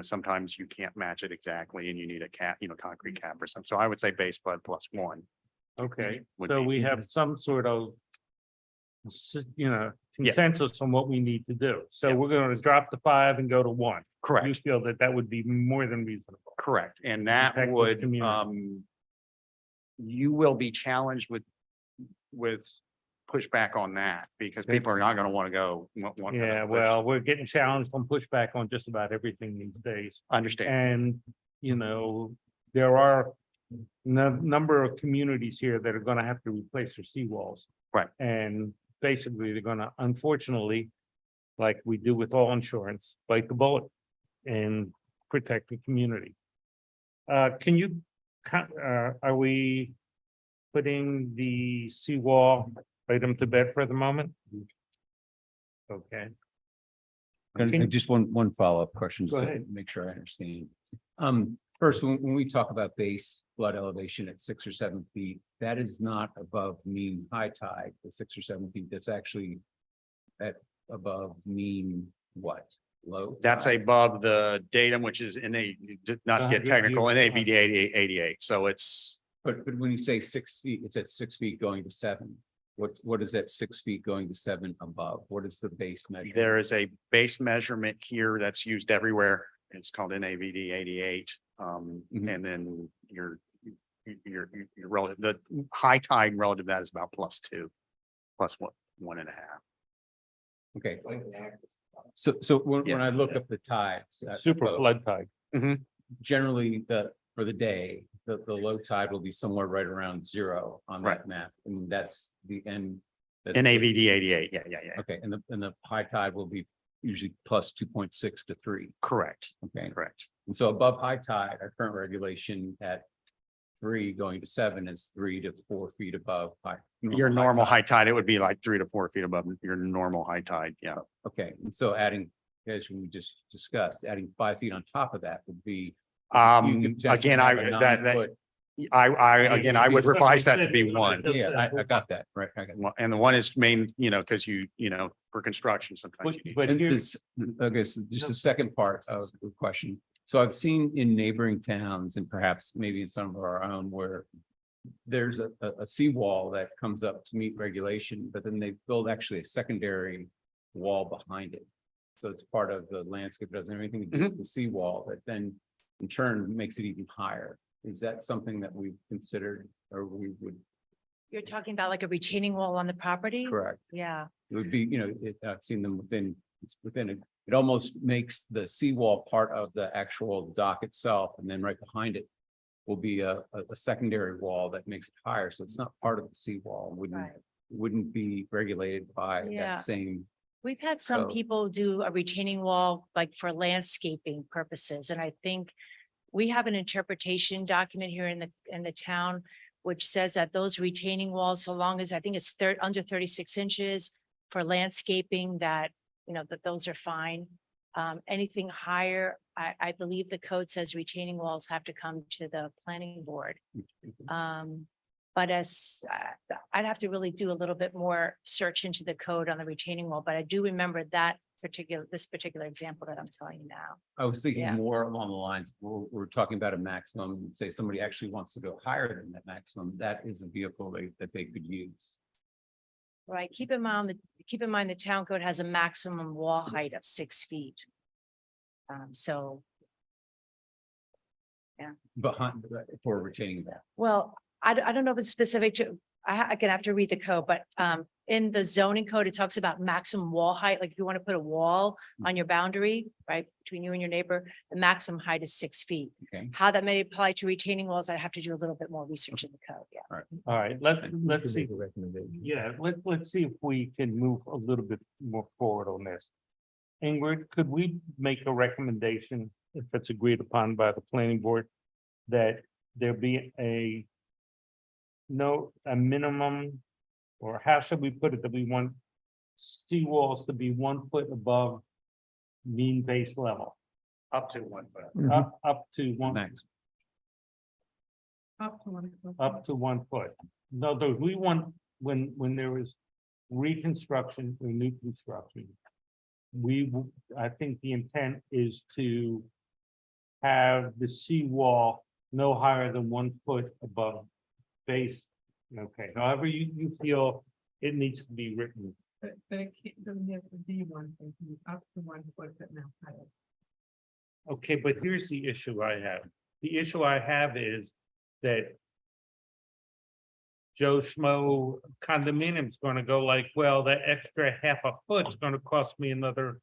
Sometimes you can't match it exactly and you need a cap, concrete cap or something. So I would say base flood plus 1. Okay, Would so be- we have some sort of. Yeah. Consensus on what we need to do. So Yeah. we're gonna drop the 5 and go to 1. You Correct, feel that that would be more than reasonable. correct. And that Protect the would, community. you will be challenged with pushback on that because people are not going to want to go. Yeah, well, we're getting challenged on pushback on just about everything these days. Understand. And, there are number of communities here that are gonna have to replace their seawalls. Right. And basically, they're gonna, unfortunately, like we do with all insurance, bite the bullet and protect the community. Can you, are we putting the seawall item to bed for the moment? Okay. And Can- just one follow-up question, just Go to ahead. make sure I understand. First, when we talk about base flood elevation at 6 or 7 feet, that is not above mean high tide, the 6 or 7 feet, that's actually at above mean what? Low? That's tide? above the datum, which is not to get 100 technical, in years. ABD 88. So it's, But when you say 6 feet, it's at 6 feet going to 7. What is that 6 feet going to 7 above? What is the base measure? there is a base measurement here that's used everywhere. It's called NAVD 88. Mhm. And then your relative, the high tide relative to that is about +2, plus 1.5. Okay. So when Yeah. I look up the tides. Super flood tide. Generally, for the day, the low tide will be somewhere right around 0 on that Right. map, and that's the end. NAVD 88. Yeah. Okay, and the high tide will be usually plus 2.6 to 3, Correct, okay? correct. And so above high tide, our current regulation at 3 going to 7 is 3 to 4 feet above high. Your normal high tide, it would be like 3 to 4 feet above your normal high tide. Yeah. Okay, and so adding, as we just discussed, adding 5 feet on top of that would be. you could potentially Again, have a 9-foot. 9-foot. I would revise that to be 1. Yeah, I got that, right, I got. And the 1 is main, because for construction sometimes. you need But And here- this, okay, so just the second part of the question. So I've seen in neighboring towns and perhaps maybe in some of our own where there's a seawall that comes up to meet regulation, but then they build actually a secondary wall behind it. So it's part of the landscape, it doesn't have anything to do with the seawall that then in turn makes it even higher. Is that something that we've considered or we would You're talking about like a retaining wall on the property? correct? Yeah, It would be, I've seen them it's within it almost makes the seawall part of the actual dock itself, and then right behind it will be a secondary wall that makes it higher, so it's not part of the seawall, right. wouldn't be regulated by Yeah. that same We've had some So- people do a retaining wall like for landscaping purposes, and I think we have an interpretation document here in the town which says that those retaining walls, so long as I think it's under 36 inches for landscaping, that, you know, that those are fine. Anything higher, I believe the code says retaining walls have to come to the planning board. But as, I'd have to really do a little bit more search into the code on the retaining wall, but I do remember this particular example that I'm telling you now. I was thinking Yeah. more along the lines, we're talking about a maximum, say somebody actually wants to go higher than that maximum, that is a vehicle that they could use. Right, keep in mind the town code has a maximum wall height of 6 feet. So, Behind, for a retaining wall. well, I don't know if it's specific to, I could have to read the code, but in the zoning code, it talks about maximum wall height, like if you want to put a wall on your boundary, right, between you and your neighbor, the maximum height is 6 feet. Okay. How that may apply to retaining walls, I'd have to do a little bit more research in the code, yeah. All right, let's see. Make a recommendation. Yeah, let's see if we can move a little bit more forward on this. Ingrid, could we make a recommendation, if it's agreed upon by the planning board, that there be a minimum, or how should we put it, that we want seawalls to be 1 foot above mean base level, Up to 1 foot. Mhm. up to one, Max. Up to 1 foot. up to 1 foot. No, we want, when there is reconstruction or new construction, I think the intent is to have the seawall no higher than 1 foot above base. Okay, however you feel it needs to be written. But it can't, doesn't have to be 1 foot, it can be up to 1 foot, but not higher. Okay, but here's the issue I have. The issue I have is that Joe Schmo condominium's gonna go like, well, the extra half a foot is gonna cost me another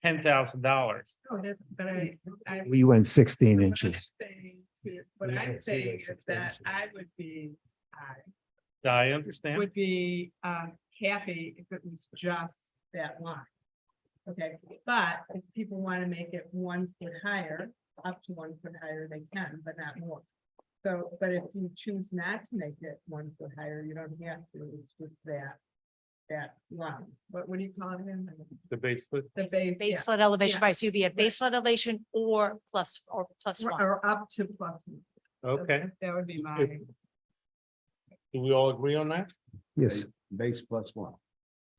$10,000. Oh, that's, but I. We went 16 what I'm inches. saying What Yeah, I'm it's saying really is that substantial. I would be, I understand. would be happy if it was just that line. Okay, but if people want to make it 1 foot higher, up to 1 foot higher, they can, but not more. So, but if you choose not to make it 1 foot higher, you don't have to, it's just that line. What do you call it again? The base foot. The base, Base yeah. flood elevation, Yeah. right, so you'd be at base flood elevation or plus one. Or up to plus. one. Okay, That would be my, If- do we all agree on that? Yes, Base plus one.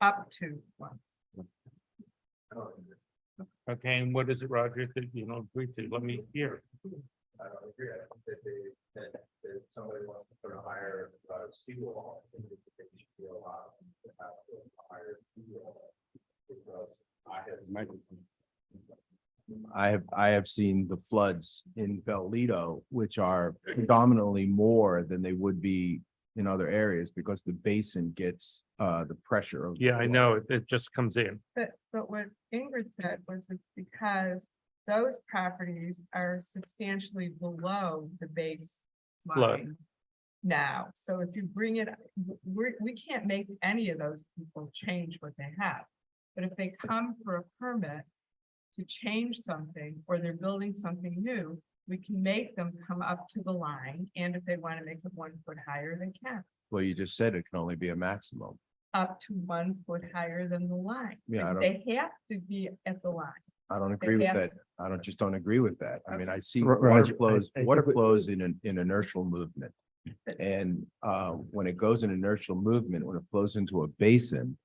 up to 1. Okay, and what is it, Roger, that you don't agree to? Let me hear. I don't agree. I think that somebody wants to put a higher seawall. I think they should be allowed to have a higher seawall. Because I have seen the floods in Bellito, which are predominantly more than they would be in other areas because the basin gets the pressure of. the Yeah, I flood. know, it just comes in. But what Ingrid said was it's because those properties are substantially below the base Flood. line now. So if you bring it, we can't make any of those people change what they have. But if they come for a permit to change something, or they're building something new, we can make them come up to the line, and if they want to make it 1 foot higher, they can. Well, you just said it can only be a maximum. Up to 1 foot higher than the line. Yeah, I But they have to be at the line. I don't agree with have that. I don't agree with that. I mean, I see Roger, water flows, I water think we- flows in an inertial movement. And when it goes in inertial movement, when it flows into a basin,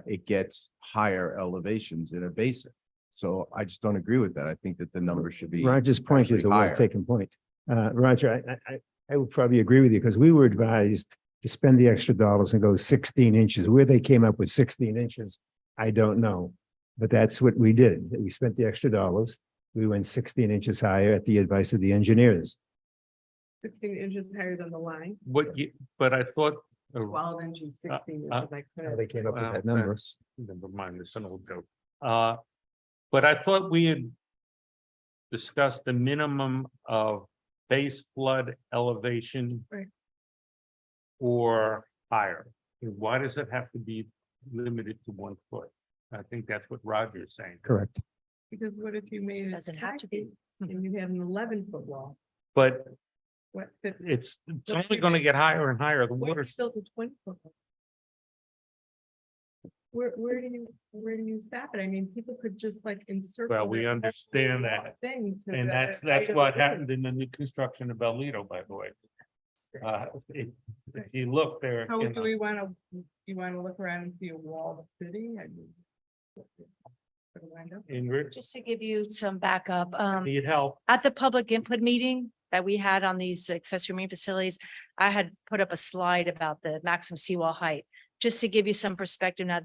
it gets higher elevations in a basin. So I just don't agree with that. I think that the number should be. Roger's point is actually a higher. well-taken point. Roger, I would probably agree with you because we were advised to spend the extra dollars and go 16 inches. Where they came up with 16 inches, I don't know. But that's what we did. We spent the extra dollars. We went 16 inches higher at the advice of the engineers. 16 inches higher than the line, But I thought. 12 inches, 16 uh, inches. I How couldn't- they came up with Well, that number. that's- Never mind, it's an old joke. But I thought we had discussed the minimum of base flood elevation. Right. Or higher. Why does it have to be limited to 1 foot. I think that's what Roger's saying. Correct. Because what if you made it? Doesn't have to be. tacky And you have an 11-foot wall, But what fits? it's only gonna get higher and higher. The What water's, if built a 20-foot wall? Where do you stop it? I mean, people could just like insert. Well, we understand that. And that's what happened in the new construction of Bellito, by the way. If you look there. So you do know, we you wanna look around and see a wall of the city? I mean, put a window? Ingrid, Just to give you some backup, need help? at the public input meeting that we had on these accessory marine facilities, I had put up a slide about the maximum seawall height, just to give you some perspective. Now,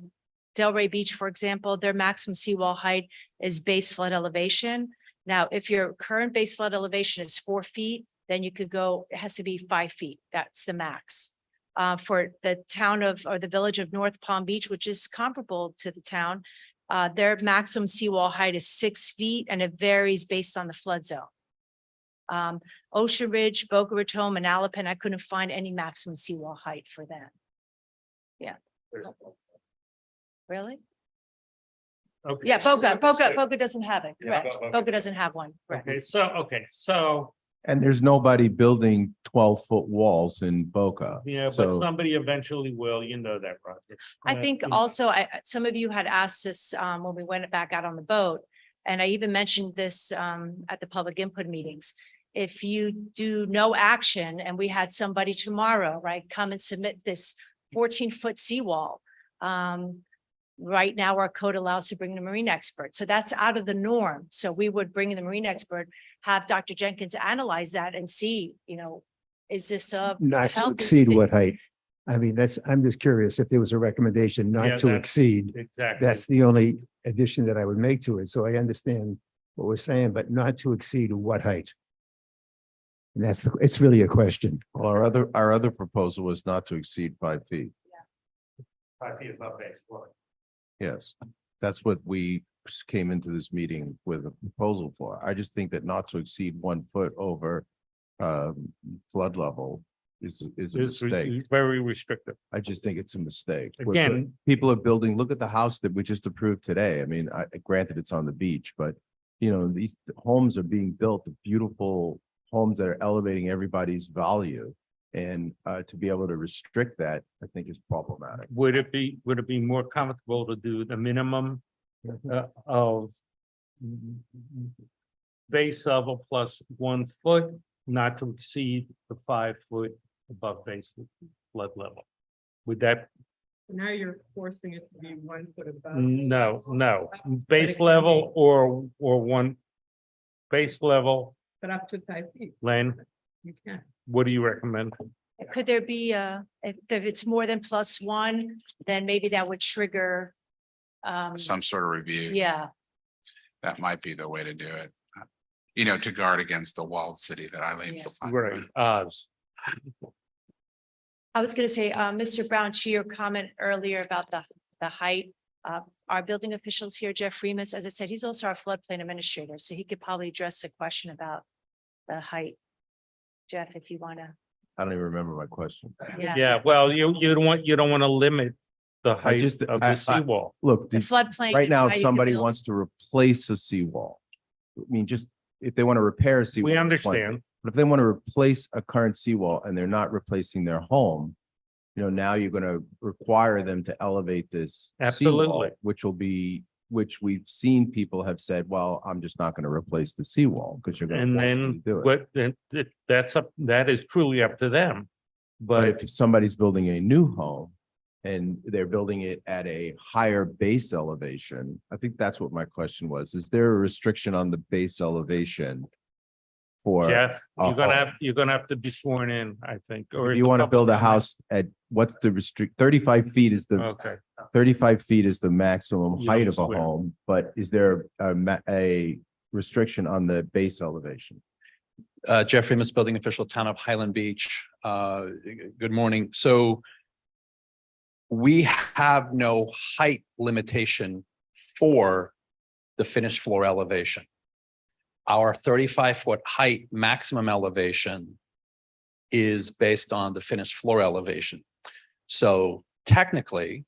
Delray Beach, for example, their maximum seawall height is base flood elevation. Now, if your current base flood elevation is 4 feet, then you could go, it has to be 5 feet. That's the max. For the town of, or the village of North Palm Beach, which is comparable to the town, their maximum seawall height is 6 feet and it varies based on the flood zone. Ocean Ridge, Boca Raton, and Alapin, I couldn't find any maximum seawall height for them. Really? Okay. Yeah, Boca doesn't have it, Yeah, correct. Boca Boca doesn't have one, correct. Okay, so, And there's nobody building 12-foot walls in Boca. yeah, but So- somebody eventually will, you know that, Roger. I think also, some of you had asked us, when we went back out on the boat, and I even mentioned this, at the public input meetings. If you do no action and we had somebody tomorrow, right, come and submit this 14-foot seawall. Right now, our code allows to bring in a marine expert, so that's out of the norm. So we would bring in the marine expert, have Dr. Jenkins analyze that and see, is this a Not to healthy exceed sea- what height? I mean, I'm just curious if there was a recommendation Yeah, not to that's- exceed. Exactly. That's the only addition that I would make to it. So I understand what we're saying, but not to exceed what height? And it's really a question. Well, our other proposal was not to exceed 5 feet. 5 feet above base flood. Yes, that's what we came into this meeting with a proposal for. I just think that not to exceed 1 foot over flood level is a mistake. It's very restrictive. I just think it's a mistake. Again- People are building, look at the house that we just approved today. I mean, granted, it's on the beach, but these homes are being built, beautiful homes that are elevating everybody's value. And to be able to restrict that, I think is problematic. Would it be more comfortable to do the minimum of base level plus 1 foot, not to exceed the 5 foot above base flood level? Would that, Now you're forcing it to be 1 foot above. no, base level or one base level, But up to 5 feet, Len, you can. what do you recommend? Could there be if it's more than +1, then maybe that would trigger. Some sort of review. Yeah, That might be the way to do it. To guard against the walled city that Eileen. Yes. Right, Oz. I was gonna say, Mr. Brown, to your comment earlier about the height. Our building officials here, Jeff Remus, as I said, he's also our floodplain administrator, so he could probably address the question about the height. Jeff, if you wanna, I don't even remember my question. yeah, Yeah, well, you don't want to limit the height just- of I- the seawall. Look, the floodplain. right now, how if you could somebody build. wants to replace a seawall, I mean, just if they want to repair a seawall. We it's one thing. understand. But if they want to replace a current seawall and they're not replacing their home, now you're going to require them to elevate this seawall, Absolutely. which we've seen people have said, well, I'm just not going to replace the seawall because you're going And to then do it. what, then that is truly up to them. But But if somebody's building a new home and they're building it at a higher base elevation, I think that's what my question was. Is there a restriction on the base elevation? For, Jeff, a you're gonna have to be sworn in, I think, or. if you want to build a house at, what's the 35 feet is the, Okay, 35 feet is the maximum You height don't of a swear. home, but is there a restriction on the base elevation? Jeffrey, Miss Building Official, Town of Highland Beach. Good morning. So we have no height limitation for the finished floor elevation. Our 35-foot height maximum elevation is based on the finished floor elevation. So technically,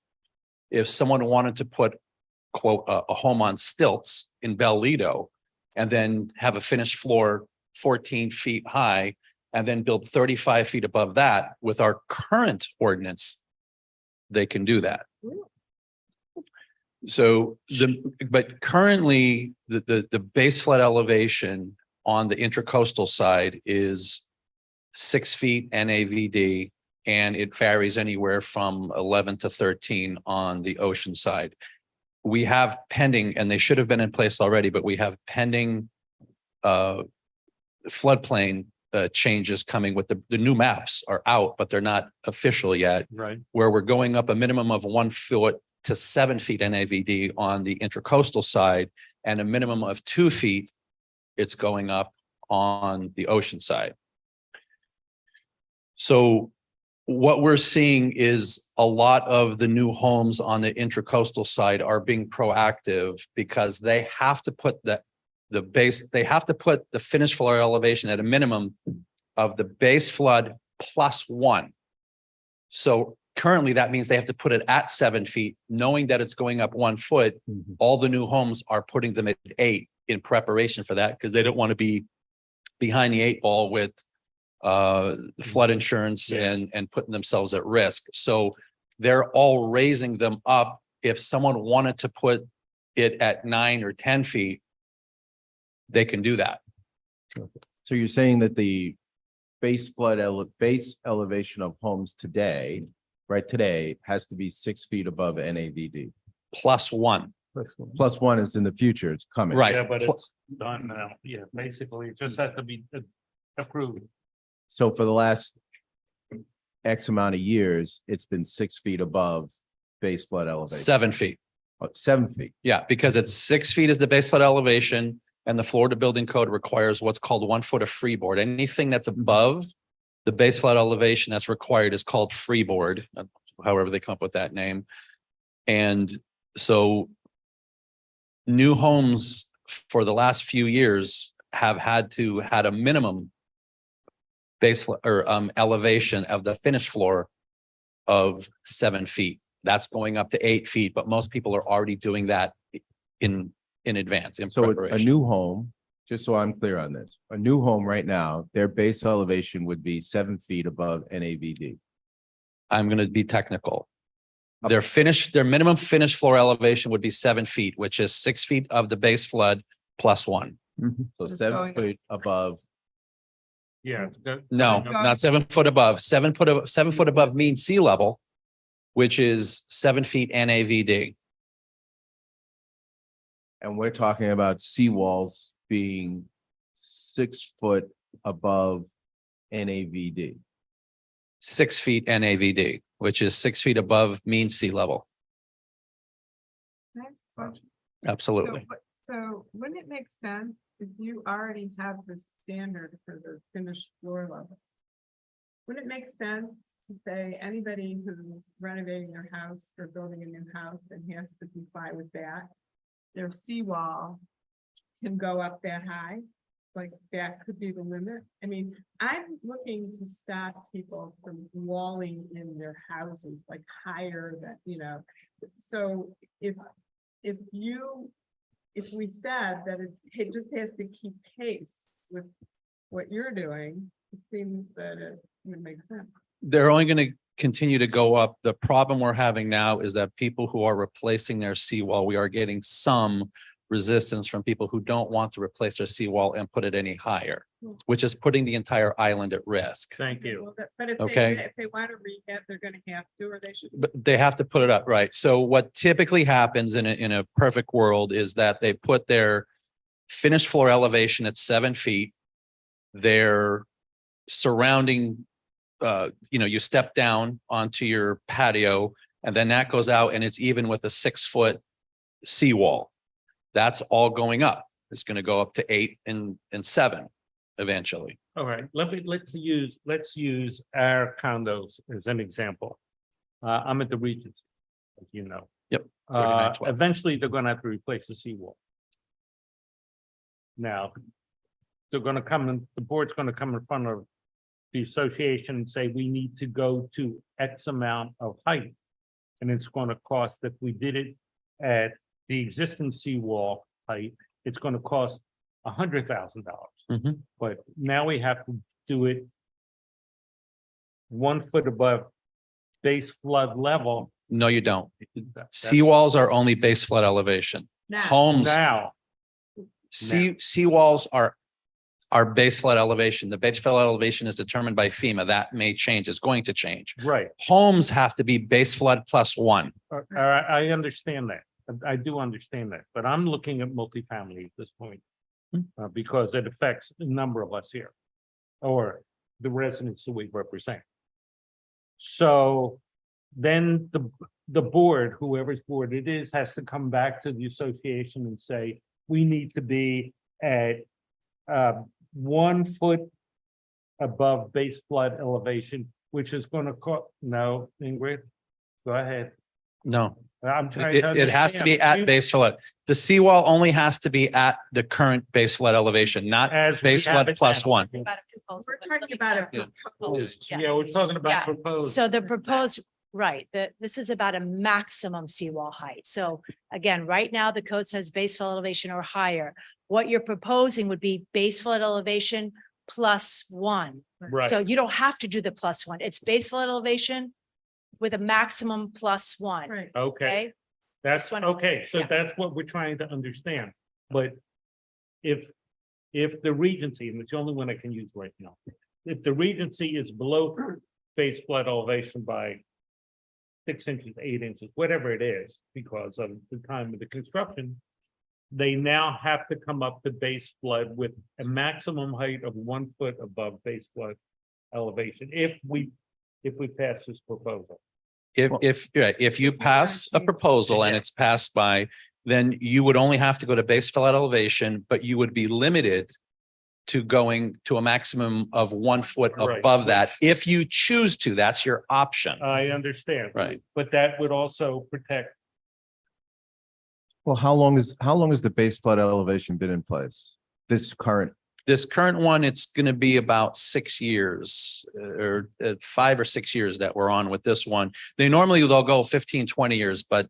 if someone wanted to put quote, a home on stilts in Bel Lido and then have a finished floor 14 feet high and then build 35 feet above that with our current ordinance, they can do that. So but currently the base flood elevation on the intracoastal side is 6 feet NAVD, and it varies anywhere from 11 to 13 on the ocean side. We have pending, and they should have been in place already, but we have pending floodplain changes coming with the new maps are out, but they're not official yet. Right. Where we're going up a minimum of 1 foot to 7 feet NAVD on the intracoastal side and a minimum of 2 feet. It's going up on the ocean side. So what we're seeing is a lot of the new homes on the intracoastal side are being proactive because they have to put the base, they have to put the finished floor elevation at a minimum of the base flood +1. So currently that means they have to put it at 7 feet, knowing that it's going up 1 foot. All the new homes are putting them at 8 in preparation for that because they don't want to be behind the 8 ball with flood insurance and putting themselves at risk. So they're all raising them up. If someone wanted to put it at 9 or 10 feet, they can do that. So you're saying that the base elevation of homes today, right, today has to be 6 feet above NAVD. +1. +1 is in the future, it's coming. Right. Yeah, but it's done now. Yeah, basically, it just has to be approved. So for the last X amount of years, it's been 6 feet above base flood elevation. 7 feet. 7 feet. Yeah, because it's 6 feet is the base flood elevation and the Florida Building Code requires what's called 1 foot of freeboard. Anything that's above the base flood elevation that's required is called freeboard, however they come up with that name. And so new homes for the last few years have had a minimum base or elevation of the finished floor of 7 feet. That's going up to 8 feet, but most people are already doing that in advance. In So a preparation. new home, just so I'm clear on this, a new home right now, their base elevation would be 7 feet above NAVD. I'm going to be technical. Their minimum finished floor elevation would be 7 feet, which is 6 feet of the base flood +1. So It's 7 going up. feet above. Yeah. It's good. No, not 7 foot above. 7 foot above mean sea level, which is 7 feet NAVD. And we're talking about seawalls being 6 foot above NAVD. 6 feet NAVD, which is 6 feet above mean sea level. That's a question. Absolutely. So wouldn't it make sense if you already have the standard for the finished floor level? Wouldn't it make sense to say anybody who's renovating their house or building a new house and has to comply with that, their seawall can go up that high? Like that could be the limit. I mean, I'm looking to stop people from walling in their houses like higher than, so if we said that it just has to keep pace with what you're doing, it seems that it would make sense. They're only going to continue to go up. The problem we're having now is that people who are replacing their seawall, we are getting some resistance from people who don't want to replace their seawall and put it any higher, which is putting the entire island at risk. Thank you. But if Okay. if they want to rehab, they're gonna have to, or they should. But they have to put it up, right? So what typically happens in a perfect world is that they put their finished floor elevation at 7 feet. Their surrounding, you step down onto your patio and then that goes out and it's even with a 6 foot seawall. That's all going up. It's going to go up to 8 and 7 eventually. All right, let's use our condos as an example. I'm at the Regency, as you know. Yep. 3912. Eventually, they're gonna have to replace the seawall. Now, they're gonna the board's gonna come in front of the association and say, we need to go to X amount of height. And it's gonna cost, if we did it at the existing seawall height, it's gonna cost $100,000. Mhm. But now we have to do it 1 foot above base flood level. No, you don't. That's Seawalls are only base flood elevation. Now. Homes, Now, seawalls are base flood elevation. The base flood elevation is determined by FEMA. That may change, is going to change. right, Homes have to be base flood +1. I understand that. I do understand that, but I'm looking at multifamily at this point. Because it affects a number of us here. Or the residents that we represent. So then the board, whoever's board it is, has to come back to the association and say, we need to be at 1 foot above base flood elevation, which is gonna cost, no, Ingrid, go ahead. No, I'm trying it, to. it has to be understand. at base flood. The seawall only has to be at the current base flood elevation, not As we base have flood it now. +1. We're talking about a Yeah. proposed. Yeah, we're talking Yeah. about proposed. So the proposed, right, this is about a maximum seawall height. So again, right now, the code says base flood elevation or higher. What you're proposing would be base flood elevation +1. Right. So you don't have to do the +1. It's base flood elevation with a maximum +1. Right. Okay. Okay, That's This one- okay, so yeah. that's what we're trying to understand, but if the Regency, and it's the only one I can use right now, if the Regency is below base flood elevation by 6 inches, 8 inches, whatever it is, because of the time of the construction, they now have to come up to base flood with a maximum height of 1 foot above base flood elevation, if we pass this proposal. If you pass a proposal and Yeah. it's passed by, then you would only have to go to base flood elevation, but you would be limited to going to a maximum of 1 foot Right. above that. If you choose to, that's your option. I understand. Right. But that would also protect, Well, how long has the base flood elevation been in place? This current, This current one, it's going to be about 6 years or 5 or 6 years that we're on with this one. They'll go 15, 20 years, but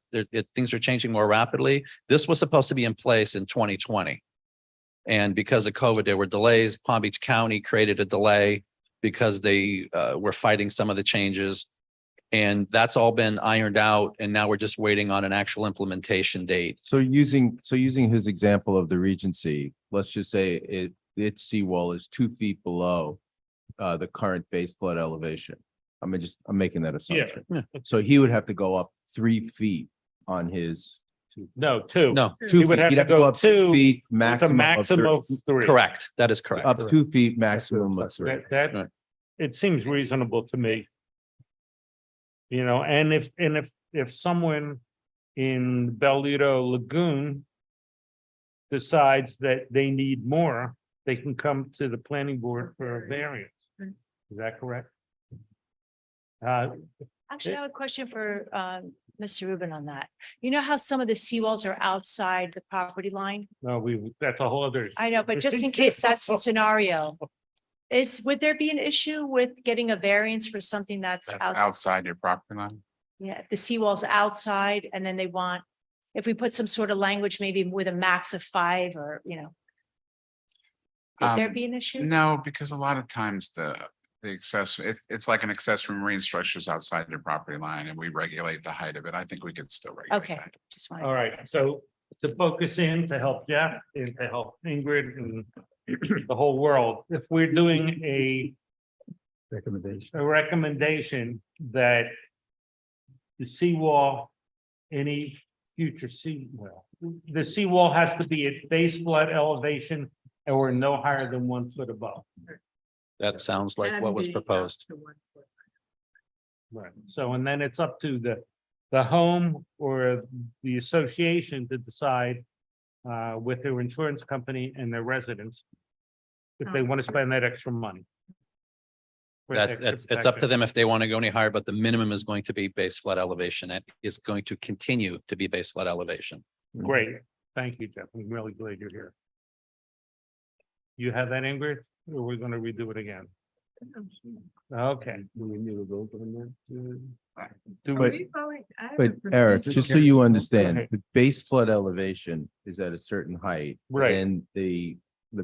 things are changing more rapidly. This was supposed to be in place in 2020. And because of COVID, there were delays. Palm Beach County created a delay because they were fighting some of the changes. And that's all been ironed out. And now we're just waiting on an actual implementation date. so using his example of the Regency, let's just say its seawall is 2 feet below the current base flood elevation. I'm making that assumption. Yeah. So he would have to go up 3 feet on his. no, two. No, 2 He would feet. have He'd to have to go go up 2 two feet, With a maximum maximum of 3. correct. That is correct. Up 2 feet, maximum of 3. That, Right. it seems reasonable to me. You know, and if someone in Bellito Lagoon decides that they need more, they can come to the planning board for a variance. Is that correct? actually, I have a question for Mr. Rubin on that. You know how some of the seawalls are outside the property line? No, that's a whole other. I know, but just in case that's the scenario. Would there be an issue with getting a variance for something that's That's outside? outside your property line. Yeah, if the seawall's outside and then they want, if we put some sort of language, maybe with a max of 5 or, would there be an issue? No, because a lot of times the it's like an accessory marine structures outside your property line and we regulate the height of it. I think we could still regulate Okay, that. just All want right, so to focus in, to help Jeff and to help Ingrid and the whole world, if we're doing a recommendation that the seawall, any future the seawall has to be at base flood elevation or no higher than 1 foot above. That sounds like what was And be up proposed. to 1 foot. Right, so and then it's up to the home or the association to decide with their insurance company and their residents if they want to spend that extra money. For That's, extra it's up to protection. them if they want to go any higher, but the minimum is going to be base flood elevation. It is going to continue to be base flood elevation. Great, thank you, Jeff, I'm really glad you're here. You have that, Ingrid, or we're gonna redo it again? Okay. Do Are we, we voting? I have a But Eric, procedural just so you question. understand, Okay. the base flood elevation is at a certain height. Right. And the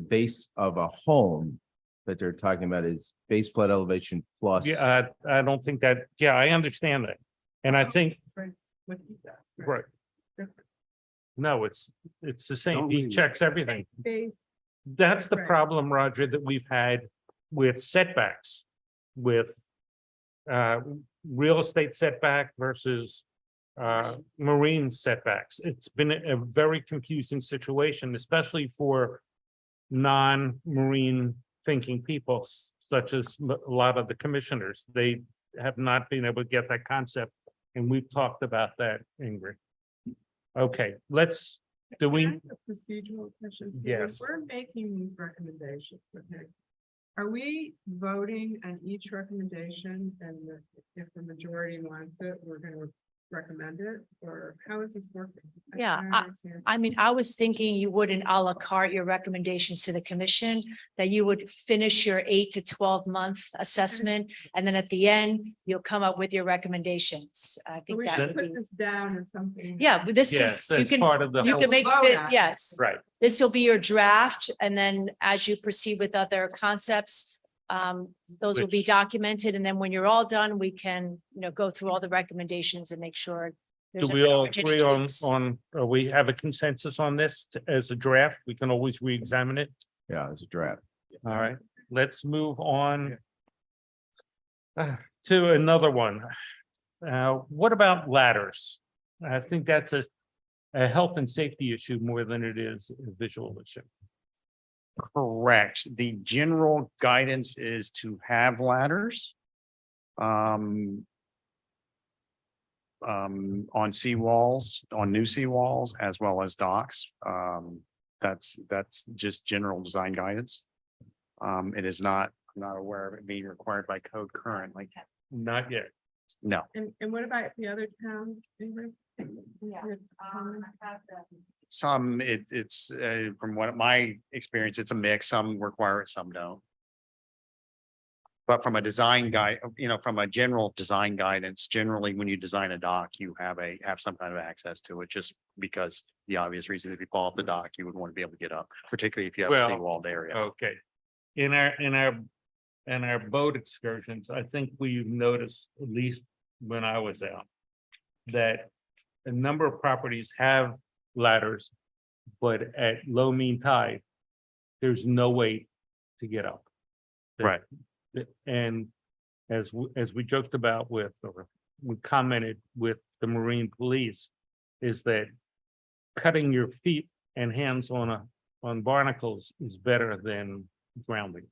base of a home that they're talking about is base flood elevation plus. yeah, I don't think that, yeah, I understand that. And I think, That's right. What he does, right. No, it's the same. Don't He we- checks everything. Base, That's the Right. problem, Roger, that we've had with setbacks, with real estate setback versus marine setbacks. It's been a very confusing situation, especially for non-marine thinking people, such as a lot of the commissioners. They have not been able to get that concept, and we've talked about that, Ingrid. Okay, do can I we? ask a procedural question? So when Yes. We're making these recommendations, okay? Are we voting on each recommendation and if the majority wants it, we're gonna recommend it? Or how is this working? Yeah, don't understand. I mean, I was thinking you wouldn't à la carte your recommendations to the commission, that you would finish your 8 to 12 month assessment. And then at the end, you'll come up with your recommendations. I So think we that should would put be, this down as something. yeah, but this Yes, is, you that's can, part of the you whole, can make, Vote on it. yes. right. This will be your draft, and then as you proceed with other concepts, those will be Which- documented, and then when you're all done, we can, go through all the recommendations and make sure. Do there's we all any agree on, tweaks. we have a consensus on this as a draft? We can always re-examine it. Yeah, it's a draft. All right, let's move on to another one. What about ladders? I think that's a health and safety issue more than it is a visual issue. Correct. The general guidance is to have ladders. On seawalls, on new seawalls, as well as docks. That's just general design guidance. It is not, I'm not aware of it being required by code currently. Not yet. No. And what about the other towns? Ingrid? It's common. Some, it's, from what my experience, it's a mix. Some require it, some don't. But from a design guide, from a general design guidance, generally, when you design a dock, you have some kind of access to it, just because the obvious reason, if you fall off the dock, you would want to be able to get up, particularly if you have Well, a seawalled area. Okay. In our boat excursions, I think we've noticed, at least when I was out, that a number of properties have ladders, but at low mean tide, there's no way to get up. Right. And as we joked about with, or we commented with the Marine Police, is that cutting your feet and hands on barnacles is better than drowning.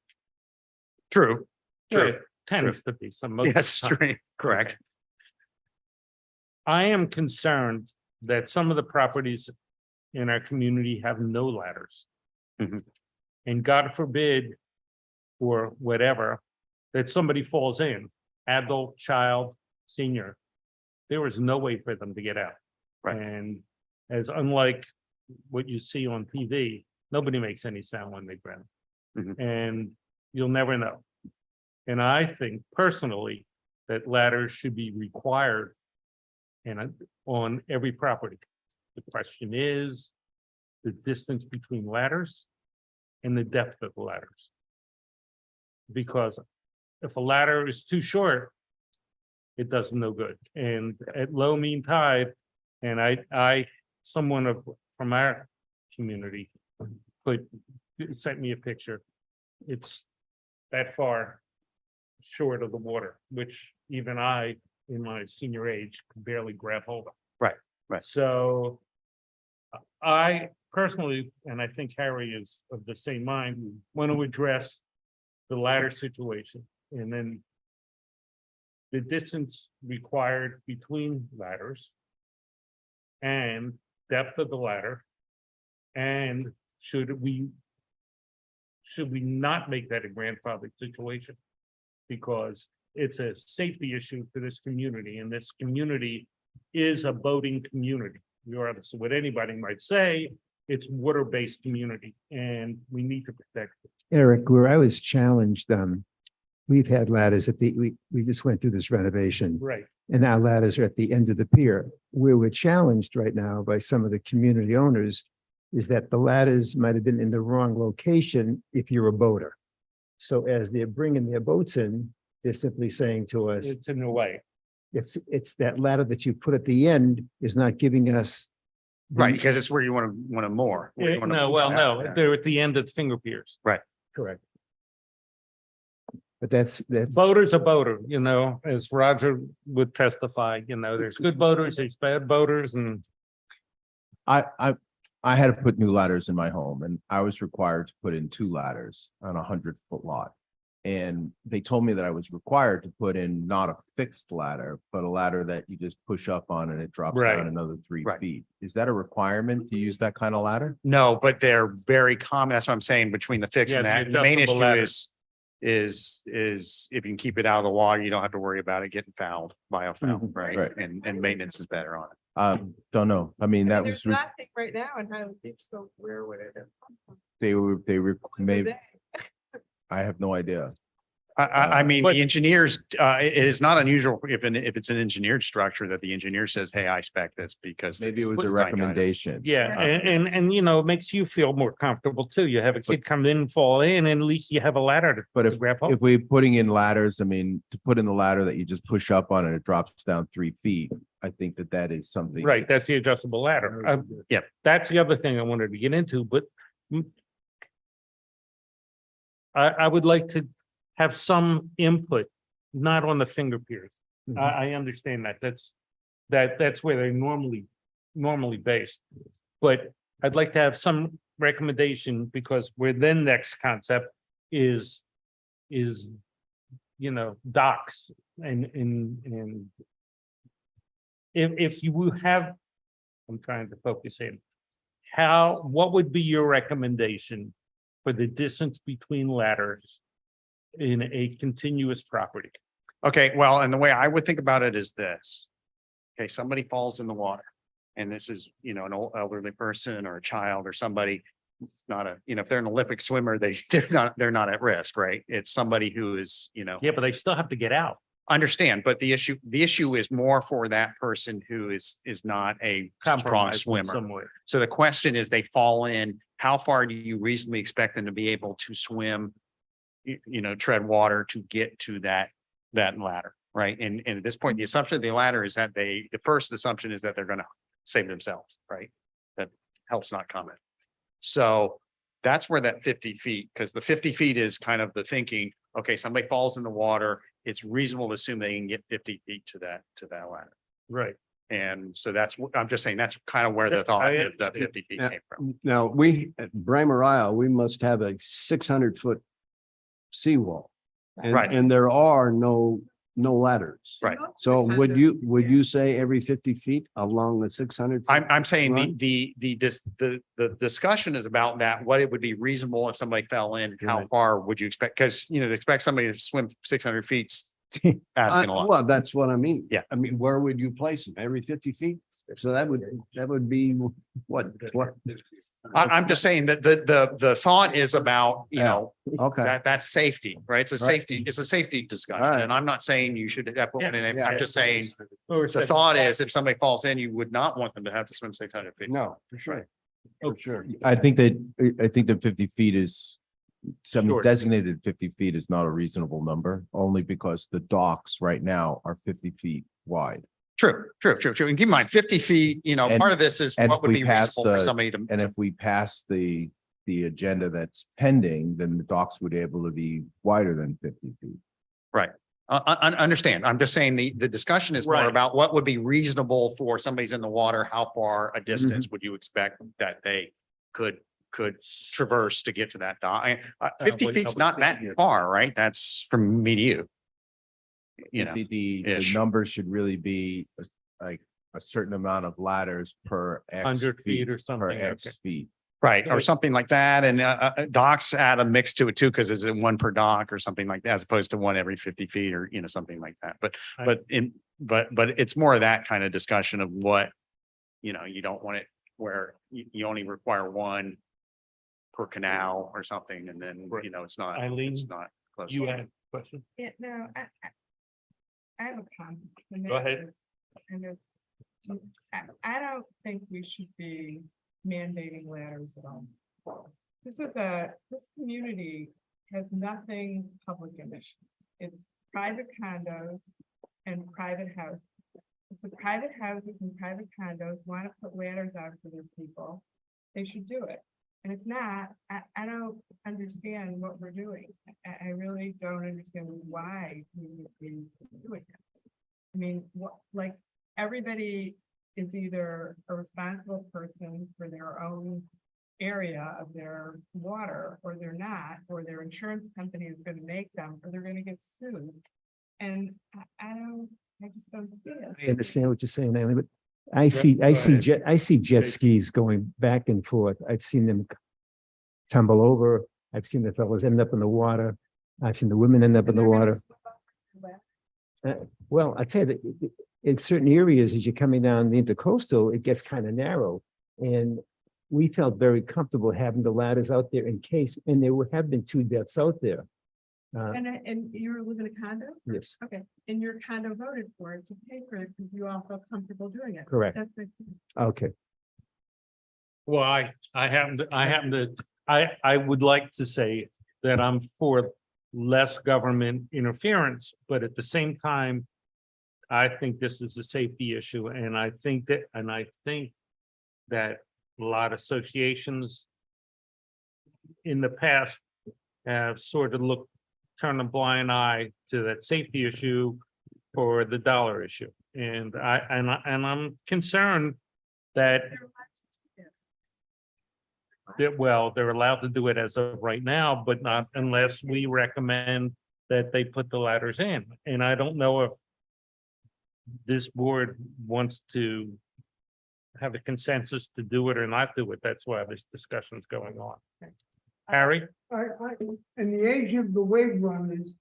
True. It tends to be some. most of the Yes, time. correct. I am concerned that some of the properties in our community have no ladders. Mhm. And God forbid, or whatever, that somebody falls in, adult, child, senior, there is no way for them to get out. Right. And as unlike what you see on TV, nobody makes any sound when they drown. Mhm. And you'll never know. And I think personally that ladders should be required on every property. The question is the distance between ladders and the depth of the ladders. Because if a ladder is too short, it does no good. And at low mean tide, and someone from our community sent me a picture. It's that far short of the water, which even I, in my senior age, could barely grab hold of. Right. So I personally, and I think Harry is of the same mind, want to address the ladder situation, and then the distance required between ladders and depth of the ladder, and should we not make that a grandfathered situation? Because it's a safety issue for this community, and this community is a boating community. Regardless of what anybody might say, it's water-based community, and we need to protect it. Eric, where I was challenged, we've had ladders we just went through this renovation. Right. And our ladders are at the end of the pier. Where we're challenged right now by some of the community owners is that the ladders might have been in the wrong location if you're a boater. So as they're bringing their boats in, they're simply saying to us, It's in the way. it's that ladder that you put at the end is not giving us. the- Right, because it's where you want to more. where you wanna No, post well, out, no, yeah. they're at the end of the finger piers. Correct. But that's. Boater's a boater, you know, as Roger would testify, you know, there's good boaters, there's bad boaters, and I had to put new ladders in my home and I was required to put in 2 ladders on a 100-foot lot. And they told me that I was required to put in not a fixed ladder, but a ladder that you just push up on and it drops Right. down another 3 Right. feet. Is that a requirement to use that kind of ladder? No, but they're very common. That's what I'm saying between the fix and Yeah, that. the The main issue adjustable ladders. is if you can keep it out of the water, you don't have to worry about it getting fouled by a foul, right? Right. And maintenance is better on it. Don't know. I mean, that was, There's nothing right now in Highland Beach, so where would it have come from? they were, What was maybe, the day? I have no idea. I mean, But- the engineers, it is not unusual if it's an engineered structure that the engineer says, hey, I spec this because. Maybe it's it was a design guidance. recommendation. yeah, and you know, it makes you feel more comfortable too. You have a kid come in, fall in, and at least you have a ladder But to grab hold. If we're putting in ladders, I mean, to put in the ladder that you just push up on and it drops down 3 feet, I think that is something. Right, that's the adjustable ladder. Yep. That's the other thing I wanted to get into, but I would like to have some input, not on the finger piers. I understand that. That's where they're normally based. But I'd like to have some recommendation because where then next concept is, you know, docks and if you have, I'm trying to focus in. What would be your recommendation for the distance between ladders in a continuous property? Okay, well, and the way I would think about it is this. Okay, somebody falls in the water. And this is, you know, an old elderly person or a child or somebody. It's not a, you know, if they're an Olympic swimmer, they're not at risk, right? It's somebody who is, you know. Yeah, but they still have to get out. Understand, but the issue is more for that person who is not a strong Compromised in swimmer. some way. So the question is, they fall in, how far do you reasonably expect them to be able to swim? You know, tread water to get to that ladder, right? And at this point, the assumption of the ladder is that the first assumption is that they're gonna save themselves, right? That helps not comment. So that's where that 50 feet, because the 50 feet is kind of the thinking, okay, somebody falls in the water, it's reasonable to assume they can get 50 feet to that ladder. Right. And so I'm just saying, that's kind of where the thought of that 50 feet came from. Now, we, at Bramer Isle, we must have a 600-foot seawall. And, Right. and there are no ladders. Right. So would you say every 50 feet along the 600? I'm saying Run? the discussion is about that, what it would be reasonable if somebody fell in, how Right. far would you expect? Because, you know, to expect somebody to swim 600 feet, asking a lot. Well, that's what I mean. Yeah. I mean, where would you place them? Every 50 feet? So that would be what? I'm just saying that the thought is about, you Yeah. know, Okay. that's safety, right? It's a Right. safety discussion. All right. And I'm not saying you should have put one in it. I'm just saying, Or the thought is if somebody falls in, you would not want them to have to swim 600 feet. No, for sure. For sure. I think that 50 feet is some Short. designated 50 feet is not a reasonable number, only because the docks right now are 50 feet wide. True. And keep in mind, 50 feet, you know, And- part of this is and what if would we be pass reasonable for the- somebody to. And if we pass the agenda that's pending, then the docks would be able to be wider than 50 feet. Understand. I'm just saying the discussion is more Right. about what would be reasonable for somebody's in the water, how far a distance would you expect that they could traverse to get to that dock? 50 would- feet's I would not think, that yeah. far, right? That's from me to you. You know, The ish. number should really be like a certain amount of ladders per X 100 feet or per something. X Okay. feet. right, or something like that. And docks add a mix to it too, because it's one per dock or something like that, as opposed to one every 50 feet or, you know, something like that. But it's more of that kind of discussion of what, you know, you don't want it where you only require one per canal or something, and then, Right. you know, it's not Eileen, close. You enough. had a question? Yeah, no, I have a comment. and Go that ahead. is- And it's, I don't think we should be mandating ladders at all. This community has nothing public in it. It's private condos and private houses. If the private houses and private condos want to put ladders out for their people, they should do it. And if not, I don't understand what we're doing. I really don't understand why we would be doing it. I mean, what, like, everybody is either a responsible person for their own area of their water, or they're not, or their insurance company is gonna make them, or they're gonna get sued. And I just don't see it. I understand what you're saying, Eileen, but I see jet skis going back and forth. I've seen them tumble over. I've seen the fellows end up in the water. I've seen the women end up in And the they're gonna water. slip up the wet. Well, I tell you, that in certain areas, as you're coming down the intercoastal, it gets kind of narrow. And we felt very comfortable having the ladders out there in case, and there have been 2 deaths out there. And you live in a condo? Yes, Okay, and your condo voted for it to pay for it because you all felt comfortable doing it. correct. That's the. Okay. Well, I would like to say that I'm for less government interference, but at the same time, I think this is a safety issue, and I think that a lot of associations in the past have sort of turned a blind eye to that safety issue for the dollar issue. And I'm concerned that they're allowed to do it as of right now, but not unless we recommend that they put the ladders in. And I don't know if this board wants to have a consensus to do it or not do it. That's why this discussion's going on. Harry? In the age of the wave runners,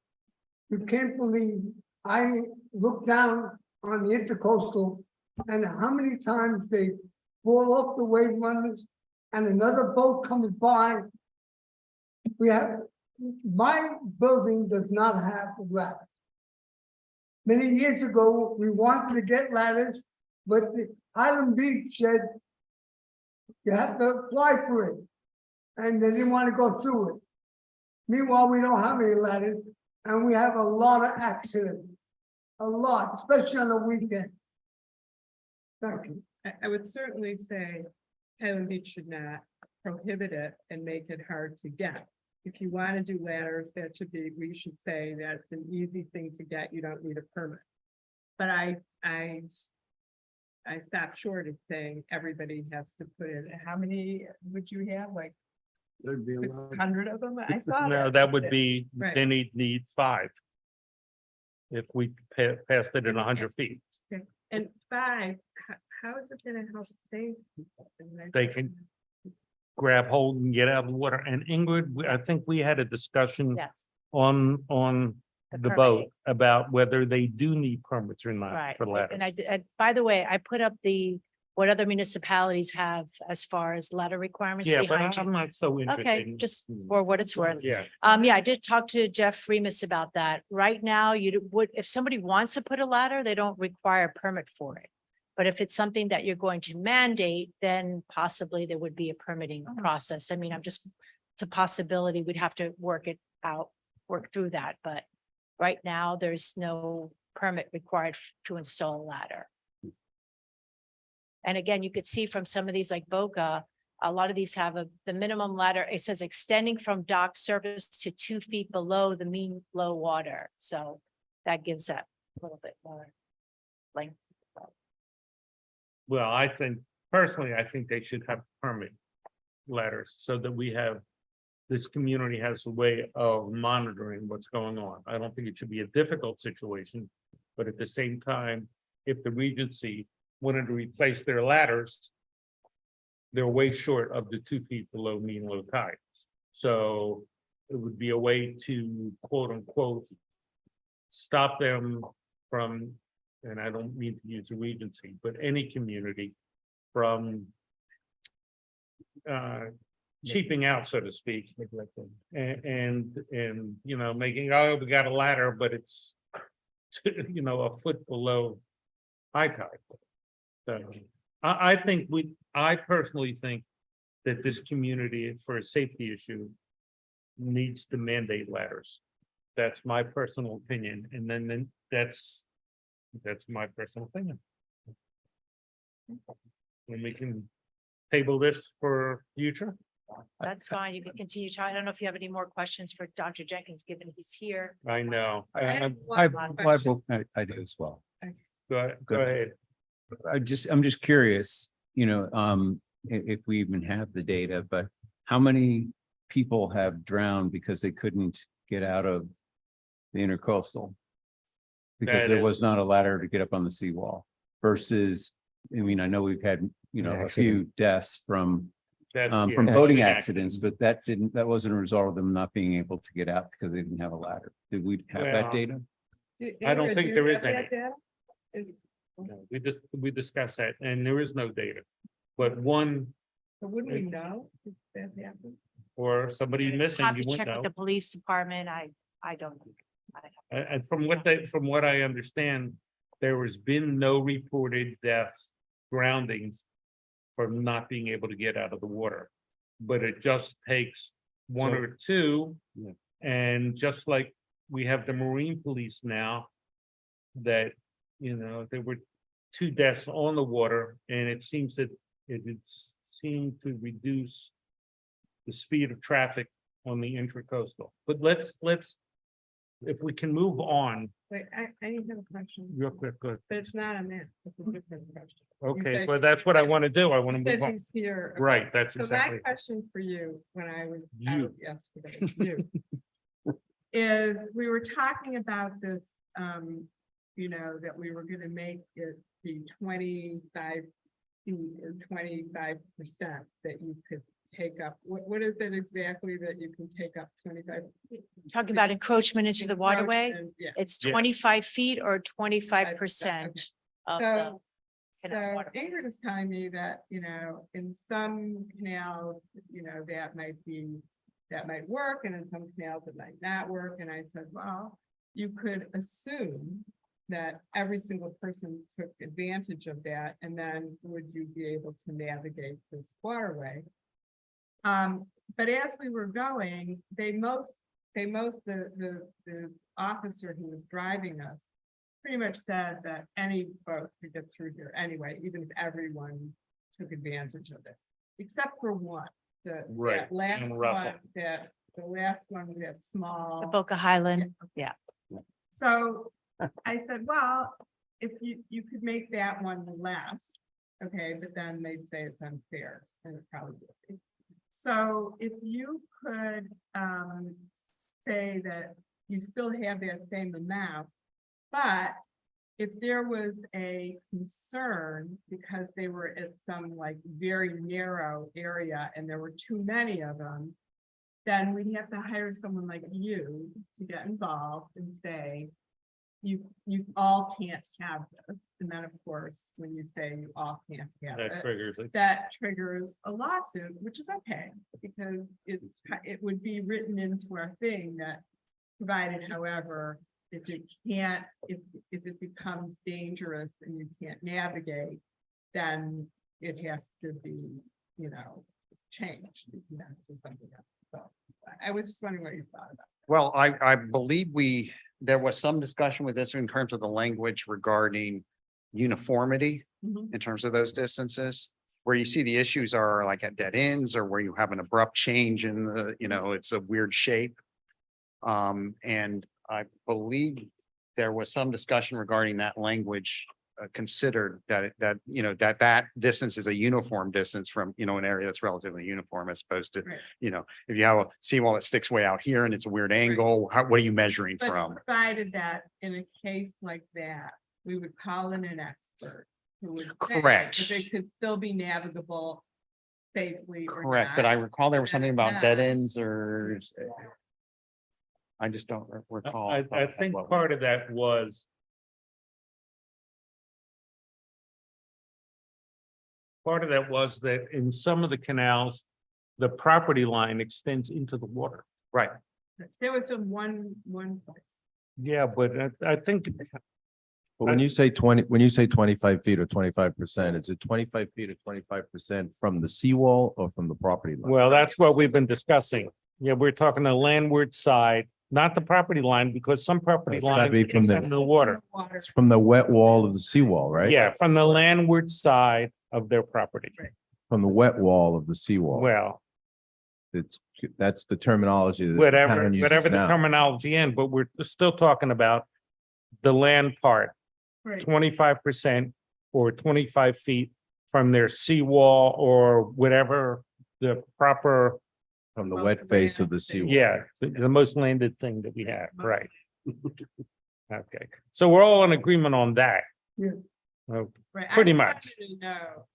you can't believe, I look down on the intercoastal and how many times they fall off the wave runners and another boat comes by. My building does not have a ladder. Many years ago, we wanted to get ladders, but the Highland Beach said you have to apply for it. And they didn't want to go through it. Meanwhile, we don't have any ladders and we have a lot of accidents. A lot, especially on the weekend. Thank you. I would certainly say Highland Beach should not prohibit it and make it hard to get. If you want to do ladders, we should say that's an easy thing to get. You don't need a permit. But I stopped short of saying everybody has to put in. How many would you have? Like 600 of them? I saw No, that. that would be, Right. then he'd need 5. If we passed it in 100 feet, And 5, how is it gonna help save people? They can- grab hold and get out of the water. And Ingrid, I think we had a discussion Yes, on The the boat permitting. about whether they do need permits or not right. for ladders. And by the way, I put up what other municipalities have as far as letter requirements Yeah, but behind you. I'm not so interested. Okay, in- just for what it's worth. Yeah, Yeah, I did talk to Jeff Remus about that. Right now, if somebody wants to put a ladder, they don't require a permit for it. But if it's something that you're going to mandate, then possibly there would be a permitting process. I mean, it's a possibility. We'd have to work it out, work through that, but right now, there's no permit required to install a ladder. And again, you could see from some of these like Boca, a lot of these have the minimum ladder, it says extending from dock surface to 2 feet below the mean low water. So that gives that a little bit more length. well, personally, I think they should have permit ladders so that this community has a way of monitoring what's going on. I don't think it should be a difficult situation, but at the same time, if the Regency wanted to replace their ladders, they're way short of the 2 feet below mean low tides. So it would be a way to quote unquote stop them from, and I don't mean to use a Regency, but any community from cheaping out, so to speak. And making, oh, we got a ladder, but it's to, you know, a foot below high tide. So I think I personally think that this community, for a safety issue, needs to mandate ladders. That's my personal opinion, and then that's my personal opinion. And we can table this for future. That's fine. You can continue talking. I don't know if you have any more questions for Dr. Jenkins, given he's here. I know. I do as well. Go ahead. I'm just curious, if we even have the data, but how many people have drowned because they couldn't get out of the intercoastal? Because there was not a ladder to get up on the seawall versus, I mean, I know we've had, a few deaths from boating accidents, but that wasn't a result of them not being able to get out because they didn't have a ladder. Did we have that Well, data? I don't think there is any. Is- No, we discussed that, and there is no data. But one, So wouldn't we know if that happened? or somebody missing, Have you to wouldn't check with know. the police department. I don't. And from what I understand, there has been no reported deaths, groundings for not being able to get out of the water. But it just takes one or two. And just like we have the Marine Police now, that, there were 2 deaths on the water, and it seems that it seemed to reduce the speed of traffic on the intracoastal. But let's, if we can move on Wait, I have a question, real quick, good. but it's not on that. It's a different question. Okay, said- but that's what I want to do. I want You to said move on. he's here. Okay. Right, that's So exactly. my question for you, when I was You. out yesterday, is we were talking about this, that we were gonna make it be 25 feet or 25% that you could take up. What is it exactly that you can take up 25? Talking about encroachment into the waterway. Encroachment, Yeah. It's Yeah. 25 feet or 25% of the. So, canal so waterway. Ingrid was telling me that, in some canals, that might work, and in some canals it might not work, and I said, well, you could assume that every single person took advantage of that, and then would you be able to navigate this waterway? But as we were going, the officer who was driving us pretty much said that any boat could get through here anyway, even if everyone took advantage of it, except for one, Right, that last and one, Russell. the last one, that small. The Boca Highland. Yeah. So I said, well, if you could make that one less, okay, but then they'd say it's unfair, and it probably would be. So if you could say that you still have that same amount, but if there was a concern because they were at some like very narrow area and there were too many of them, then we'd have to hire someone like you to get involved and say, you all can't have this. And then, of course, when you say you all can't have That it, triggers it. that triggers a lawsuit, which is okay, because it would be written into our thing that provided, however, if it can't, if it becomes dangerous and you can't navigate, then it has to be, changed, to something else. So I was just wondering what you thought about. Well, I believe there was some discussion with this in terms of the language regarding uniformity Mhm. in terms of those distances. Where you see the issues are like at dead ends or where you have an abrupt change in the, it's a weird shape. And I believe there was some discussion regarding that language considered that distance is a uniform distance from, an area that's relatively uniform as opposed to, Right. if you have a seawall that sticks way out here and it's a weird angle, what are you measuring But from? provided that in a case like that, we would call in an expert who would. say Correct. If it could still be navigable safely or Correct, but I not. recall there was something about dead Yeah. ends or. I just don't recall. I think part of that was. Part of that was that in some of the canals, the property line extends into the water. Right, There was just one place. Yeah, but I think, But when you say 25 feet or 25%, is it 25 feet or 25% from the seawall or from the property line? well, that's what we've been discussing. Yeah, we're talking the landward side, not the property line, because some property It's gotta line be from is in the water. It's from the wet wall of the seawall, right? Yeah, from the landward side of their property. From the wet wall of the seawall. Well, That's the terminology that the whatever, town uses whatever the now. terminology in, but we're still talking about the land part, Right. 25% or 25 feet from their seawall or whatever the proper, From the wet face of the seawall. yeah, the most landed thing that we have, right? Okay, so we're all in agreement on that. Yeah. Oh, Right, I Pretty just much. wanted to know,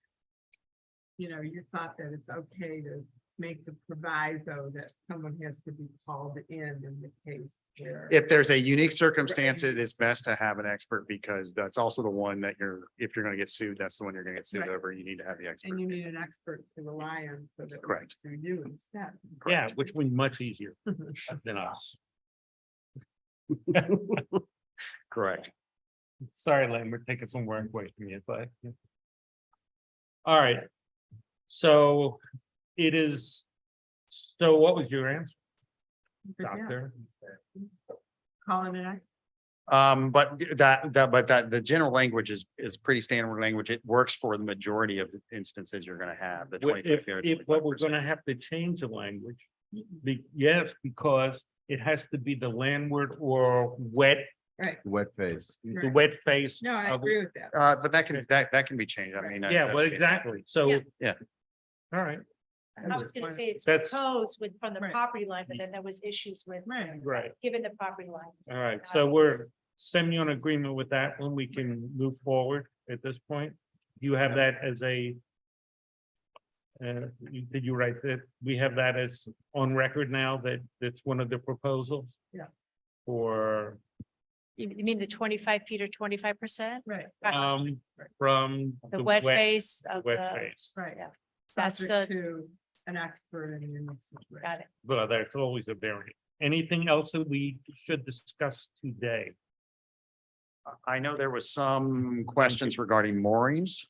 you know, you thought that it's okay to make the proviso that someone has to be called in the case where. If there's a unique circumstance, it is best to have an expert because that's also the one that if you're gonna get sued, that's the one you're gonna get sued Right. over. You need to have the expert. And you need an expert to rely on so that. we Correct. can Sue you instead. Yeah, which would be much easier than us. Correct. Sorry, Lynn, we're taking some work away from you, but. All right. So it is, so what was your answer, But yeah, doctor? calling an expert. But the general language is pretty standard language. It works for the majority of the instances you're gonna have, the What 25. but we're gonna have to change the language. Yes, because it has to be the landward or wet, Right, Wet face. the wet face. no, I of- agree with that. But that can be changed. I mean. Yeah, well, that's- exactly. So. Yeah. Yeah. All right, I was gonna say it's That's- proposed with, from the Right. property line, but then there was issues with, Right. right. given the property line. All right, so we're semi on agreement with that when we can move forward at this point. You have that as a. Did you write that? We have that as on record now that that's one of the proposals? Yeah. For, You mean the 25 feet or 25%? Right, from. The wet face of Wet the, face. right. yeah, that's Subject the, To an expert in your situation. got it. Well, that's always a variant. Anything else that we should discuss today? I know there was some questions regarding moorings.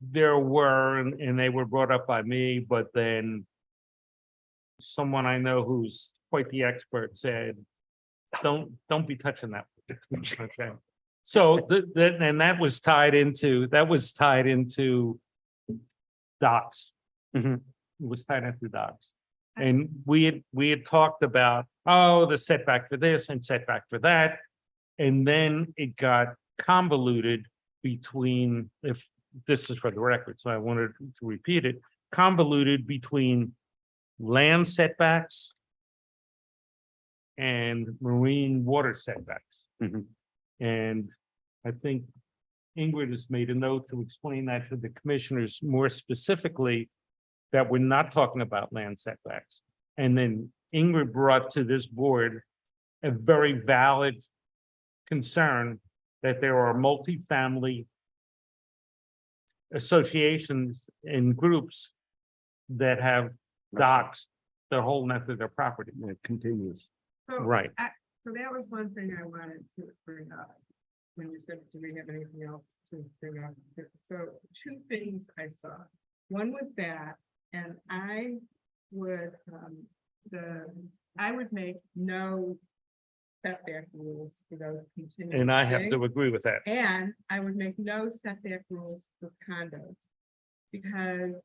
There were, and they were brought up by me, but then. Someone I know who's quite the expert said, don't be touching that. Okay. So and that was tied into docks. Mhm. It was tied into docks. And we had talked about, oh, the setback for this and setback for that. And then it got convoluted between, if this is for the record, so I wanted to repeat it, convoluted between land setbacks and marine water setbacks. Mhm. And I think Ingrid has made a note to explain that to the commissioners more specifically, that we're not talking about land setbacks. And then Ingrid brought to this board a very valid concern that there are multifamily associations and groups that have docks that hold net to their property. It continues. So, Right. So that was one thing I wanted to bring up. When you said, do we have anything else to bring up? So two things I saw. One was that, and I would, I would make no setback rules for those continuing. And I have to agree with that. And I would make no setback rules for condos. Because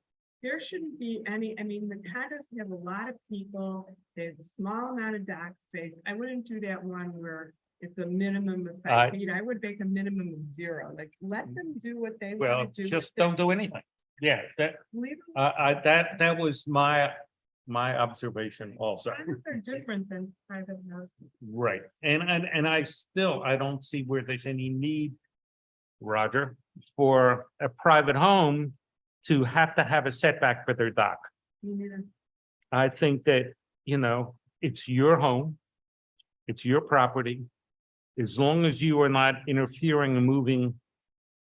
there shouldn't be any, I mean, the condos have a lot of people, they have a small amount of dock space. I wouldn't do that one where it's a minimum of 5 feet. I would make a minimum of 0, like, let them do what they Well, want to do. just don't do anything. Yeah, that, Leave them, that was my observation also. condos are different than private houses. Right, and I still, I don't see where there's any need, Roger, for a private home to have a setback for their dock. You need a- I think that, it's your home. It's your property. As long as you are not interfering and moving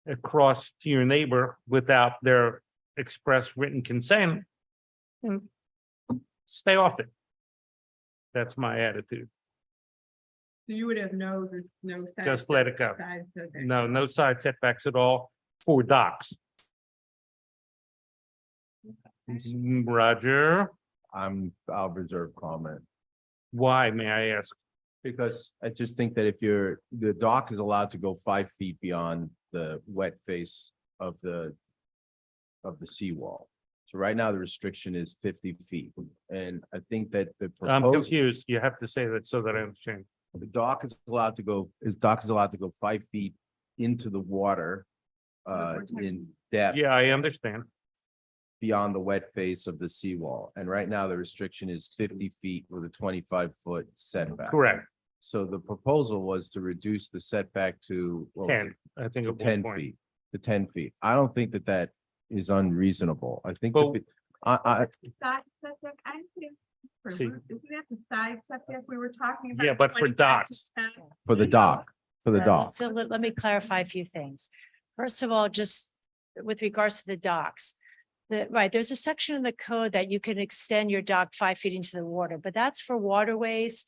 across to your neighbor without their express written consent, then stay off it. That's my attitude. So you would have no. side Just let it go. side setback. No, no side setbacks at all for docks. Roger, I'll reserve comment. why, may I ask? Because I just think that if the dock is allowed to go 5 feet beyond the wet face of the seawall. So right now, the restriction is 50 feet, and I think that the I'm proposed, confused. You have to say that so that I understand. the dock is allowed to go, 5 feet into the water in depth Yeah, I understand. beyond the wet face of the seawall. And right now, the restriction is 50 feet with a 25-foot setback. Correct. So the proposal was to reduce the setback to what was 10, I think. to at one 10 point. feet, to 10 feet. I don't think that that is unreasonable. I think, Well- that I, Side setback, I think. See. Isn't that the side setback we were talking about? Yeah, but for 25 to docks. 10? for the dock, So let me clarify a few things. First of all, just with regards to the docks. Right, there's a section in the code that you can extend your dock 5 feet into the water, but that's for waterways,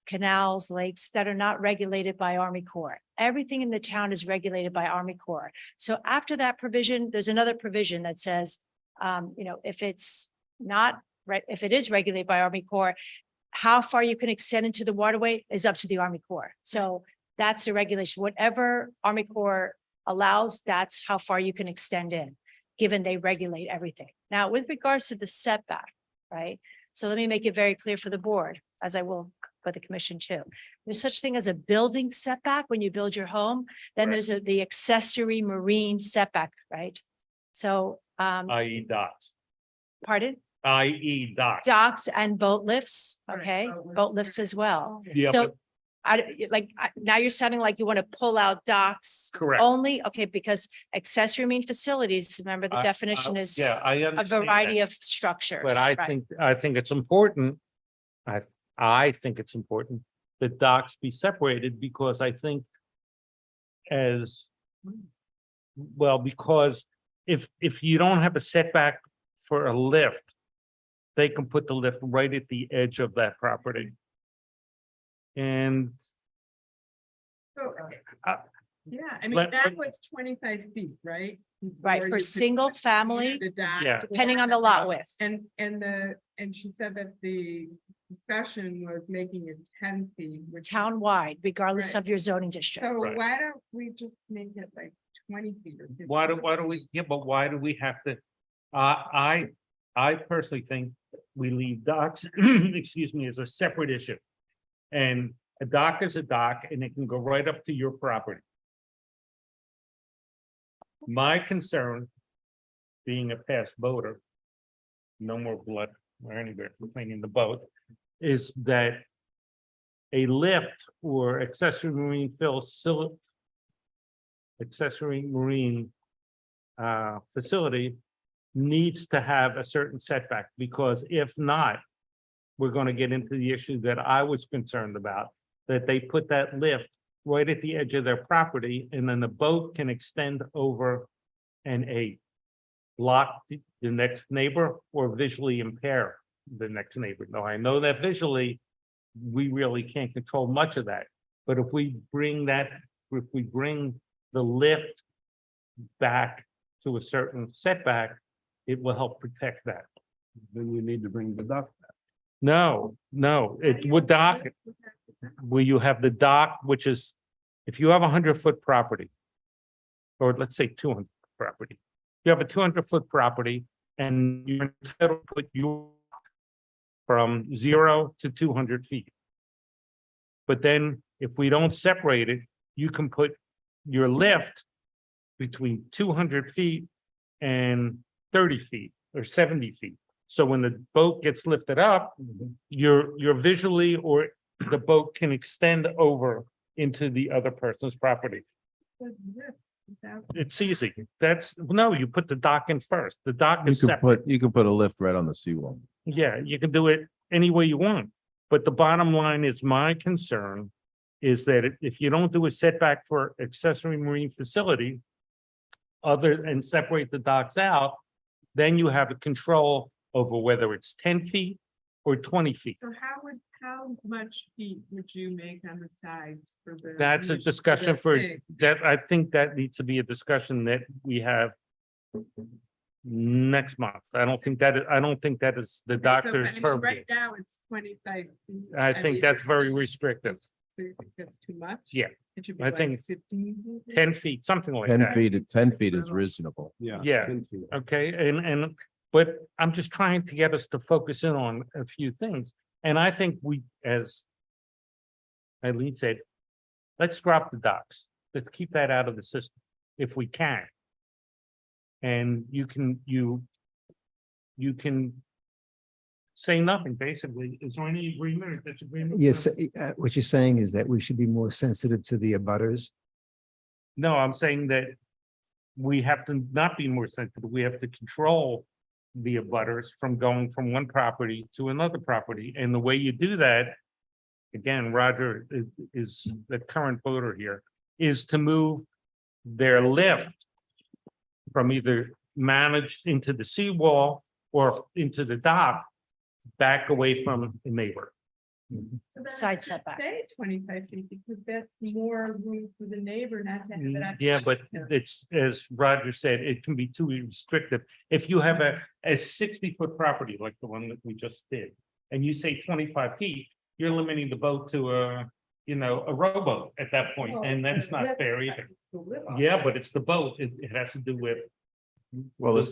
canals, lakes that are not regulated by Army Corps. Everything in the town is regulated by Army Corps. So after that provision, there's another provision that says, if it's not, if it is regulated by Army Corps, how far you can extend into the waterway is up to the Army Corps. So that's the regulation. Whatever Army Corps allows, that's how far you can extend in, given they regulate everything. Now, with regards to the setback, right? So let me make it very clear for the board, as I will for the commission too. There's such thing as a building setback when you build your home, then Right. there's the accessory marine setback, right? So, I.e. docks, pardon? i.e. docks. Docks and boat lifts, Right, okay? boat lifts, Boat lifts right. as well. Yeah, So but now you're sounding like you want to pull out docks. Correct. Only, okay, because accessory marine facilities, remember the definition is Yeah, I a understand variety that. of structures. But I right? think it's important. I think it's important that docks be separated because I think because if you don't have a setback for a lift, they can put the lift right at the edge of that property. And So, yeah, I mean, Let- that was 25 feet, right? Right, Before for you could single put family, the dock. Yeah. depending on the lot width. And she said that the discussion was making it 10 feet, which. is- Townwide, regardless Right. of your zoning district. So Right. why don't we just make it like 20 feet or? 15 why do feet? we, yeah, but why do we have to? I personally think we leave docks, excuse me, as a separate issue. And a dock is a dock and it can go right up to your property. My concern, being a past boater, no more blood or anywhere cleaning the boat, is that a lift or accessory marine facility needs to have a certain setback, because if not, we're going to get into the issue that I was concerned about, that they put that lift right at the edge of their property, and then the boat can extend over and block the next neighbor or visually impair the next neighbor. Now, I know that visually, we really can't control much of that. But if we bring the lift back to a certain setback, it will help protect that. then you need to bring the dock. No, it would dock, where you have the dock, which is, if you have 100-foot property, or let's say 200 property, you have a 200-foot property and you're entitled to put your from 0 to 200 feet. But then if we don't separate it, you can put your lift between 200 feet and 30 feet or 70 feet. So when the boat gets lifted up, you're visually, or the boat can extend over into the other person's property. It's easy. No, you put the dock in first. The dock is separate. You can put a lift right on the seawall. Yeah, you can do it any way you want. But the bottom line is, my concern is that if you don't do a setback for accessory marine facility, and separate the docks out, then you have a control over whether it's 10 feet or 20 feet. So how much feet would you make on the sides for the? That's a discussion for, that, I think that needs to be a discussion that we have next month. I don't think that is the doctor's purview. Right now, it's 25 feet. I think mean, that's very restrictive. so you think that's too much? Yeah, It should be I like think 15. 10 feet, something like 10 that. feet, 10 feet is reasonable. Yeah. Yeah. 10 feet. Okay, but I'm just trying to get us to focus in on a few things. And I think we, as Eileen said, let's drop the docks. Let's keep that out of the system if we can. And you can say nothing, basically. Is there any agreement or disagreement? Yes, what you're saying is that we should be more sensitive to the abutters. No, I'm saying that we have to not be more sensitive. We have to control the abutters from going from one property to another property. And the way you do that, again, Roger is the current voter here, is to move their lift from either managed into the seawall or into the dock back away from the neighbor. So then it Side should setback. Say 25 feet, because that's more room for the neighbor not to have it. on Yeah, top but of him. it's, as Roger said, it can be too restrictive. If you have a 60-foot property like the one that we just did, and you say 25 feet, you're limiting the boat to a rowboat at that point, and that's not fair either. It's the little. Yeah, but it's the boat. It has to do with. Well, the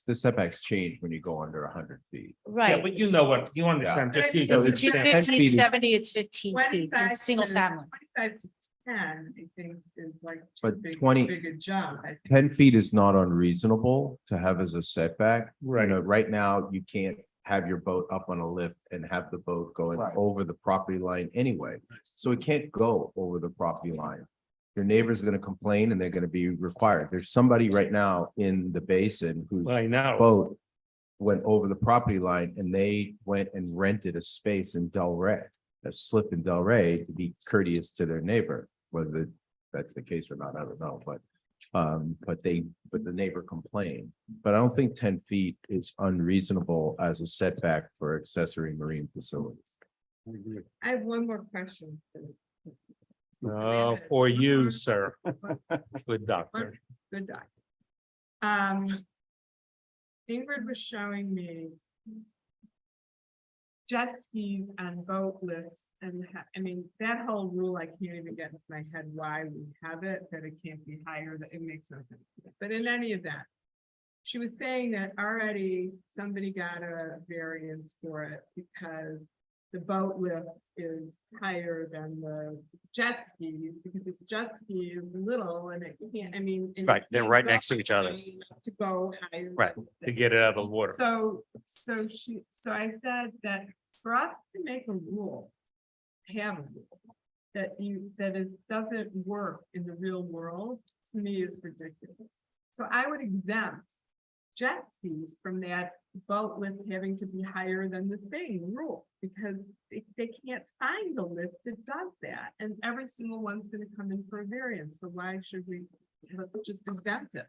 the- setbacks change when you go under 100 feet. Yeah, Right. but you know what, you understand, just use. Yeah. as an Between example. 10 feet is- 1570, it's 15 feet, 25 single to- family. 25 to 10, I think is like. too But big- 20 Big a jump. I think. 10 feet is not unreasonable to have as a setback. Right. You know, right now, you can't have your boat up on a lift and have the boat going Right. over the property line anyway. So it can't go over the property line. Your neighbor's gonna complain and they're gonna be required. There's somebody right now in the basin whose I know. boat went over the property line and they went and rented a space in Delray, a slip in Delray to be courteous to their neighbor, whether that's the case or not, I don't know, but the neighbor complained. But I don't think 10 feet is unreasonable as a setback for accessory marine facilities. I have one more question. For you, sir. Good doctor. Good doc. Ingrid was showing me jet skis on boat lifts and I mean, that whole rule, I can't even get into my head why we have it, that it can't be higher, that it makes no sense. But in any event, she was saying that already somebody got a variance for it because the boat lift is higher than the jet skis, because the jet ski is little and it can't, I mean. and it Right, they're can't right go next to each other. high enough To go higher. Right. To get it out of the water. So I said that for us to make a rule, have a rule, that it doesn't work in the real world, to me is ridiculous. So I would exempt jet skis from that boat lift having to be higher than the thing rule, because they can't find the lift that does that, and every single one's gonna come in for a variance, so why should we, let's just exempt it?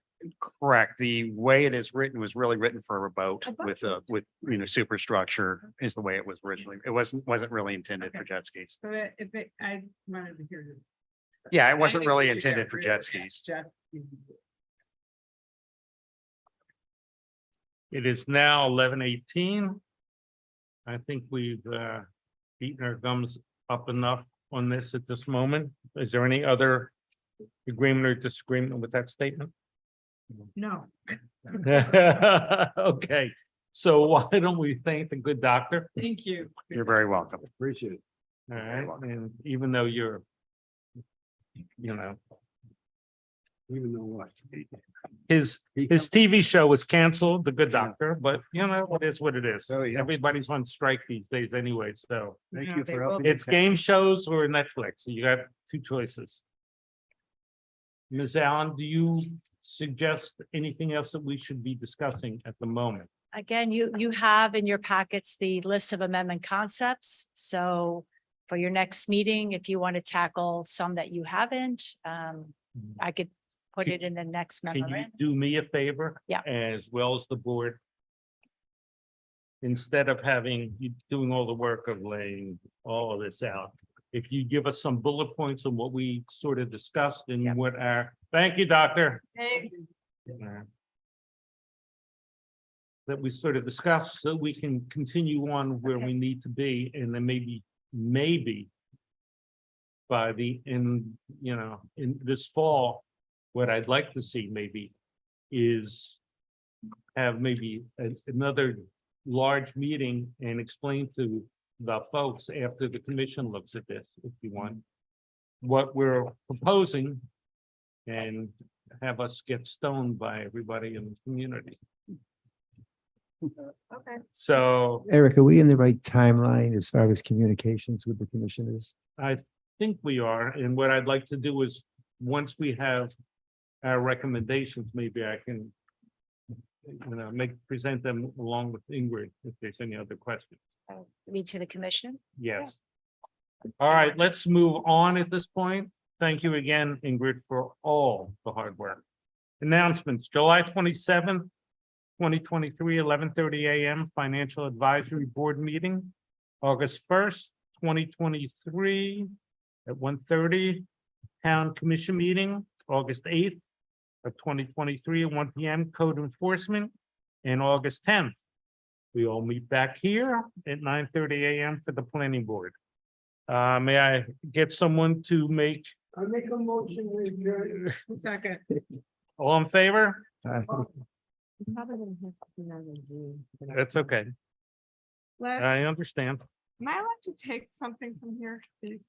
Correct. The way it is written was really written for a boat A boat. with superstructure is the way it was originally. It wasn't really intended for Okay. jet skis. So I wanted to hear you. Yeah, it I wasn't think really we should get intended for rid jet of that skis. jet ski. It is now 11:18. I think we've beaten our gums up enough on this at this moment. Is there any other agreement or disagreement with that statement? No. Okay, so why don't we thank the good doctor? Thank you. You're very welcome. Appreciate it. All right, and even though you're, Even though what? his TV show was canceled, The Good Doctor, but it is what it is. Oh, yeah. Everybody's on strike these days anyway, so Thank No, you they for will helping. it's game shows or Netflix. So you got two choices. Ms. Allen, do you suggest anything else that we should be discussing at the moment? Again, you have in your packets the list of amendment concepts. So for your next meeting, if you want to tackle some that you haven't, I could put it in the next Can you memorandum. do me a favor? Yeah. As well as the board? instead of having, you doing all the work of laying all of this out, if you give us some bullet points on what we sort of discussed and what our, thank you, doctor. That we sort of discussed, so we can continue on where we need to be, and then maybe by the, in this fall, what I'd like to see maybe is have maybe another large meeting and explain to the folks after the commission looks at this, if you want, what we're proposing, and have us get stoned by everybody in the community. Okay. So Eric, are we in the right timeline as far as communications with the commission is? I think we are, and what I'd like to do is, once we have our recommendations, maybe I can present them along with Ingrid, if there's any other questions. Me to the commission. Yes. All right, let's move on at this point. Thank you again, Ingrid, for all the hard work. Announcements, July 27th, 2023, 11:30 a.m. Financial Advisory Board meeting. August 1st, 2023 at 1:30 Town Commission meeting. August 8th of 2023 at 1 p.m. Code Enforcement. And August 10th, we all meet back here at 9:30 a.m. for the Planning Board. May I get someone to make, I make a motion with your. Second. all in favor? Probably gonna have to do another Zoom. That's okay. Les, I understand. am I allowed to take something from here, please?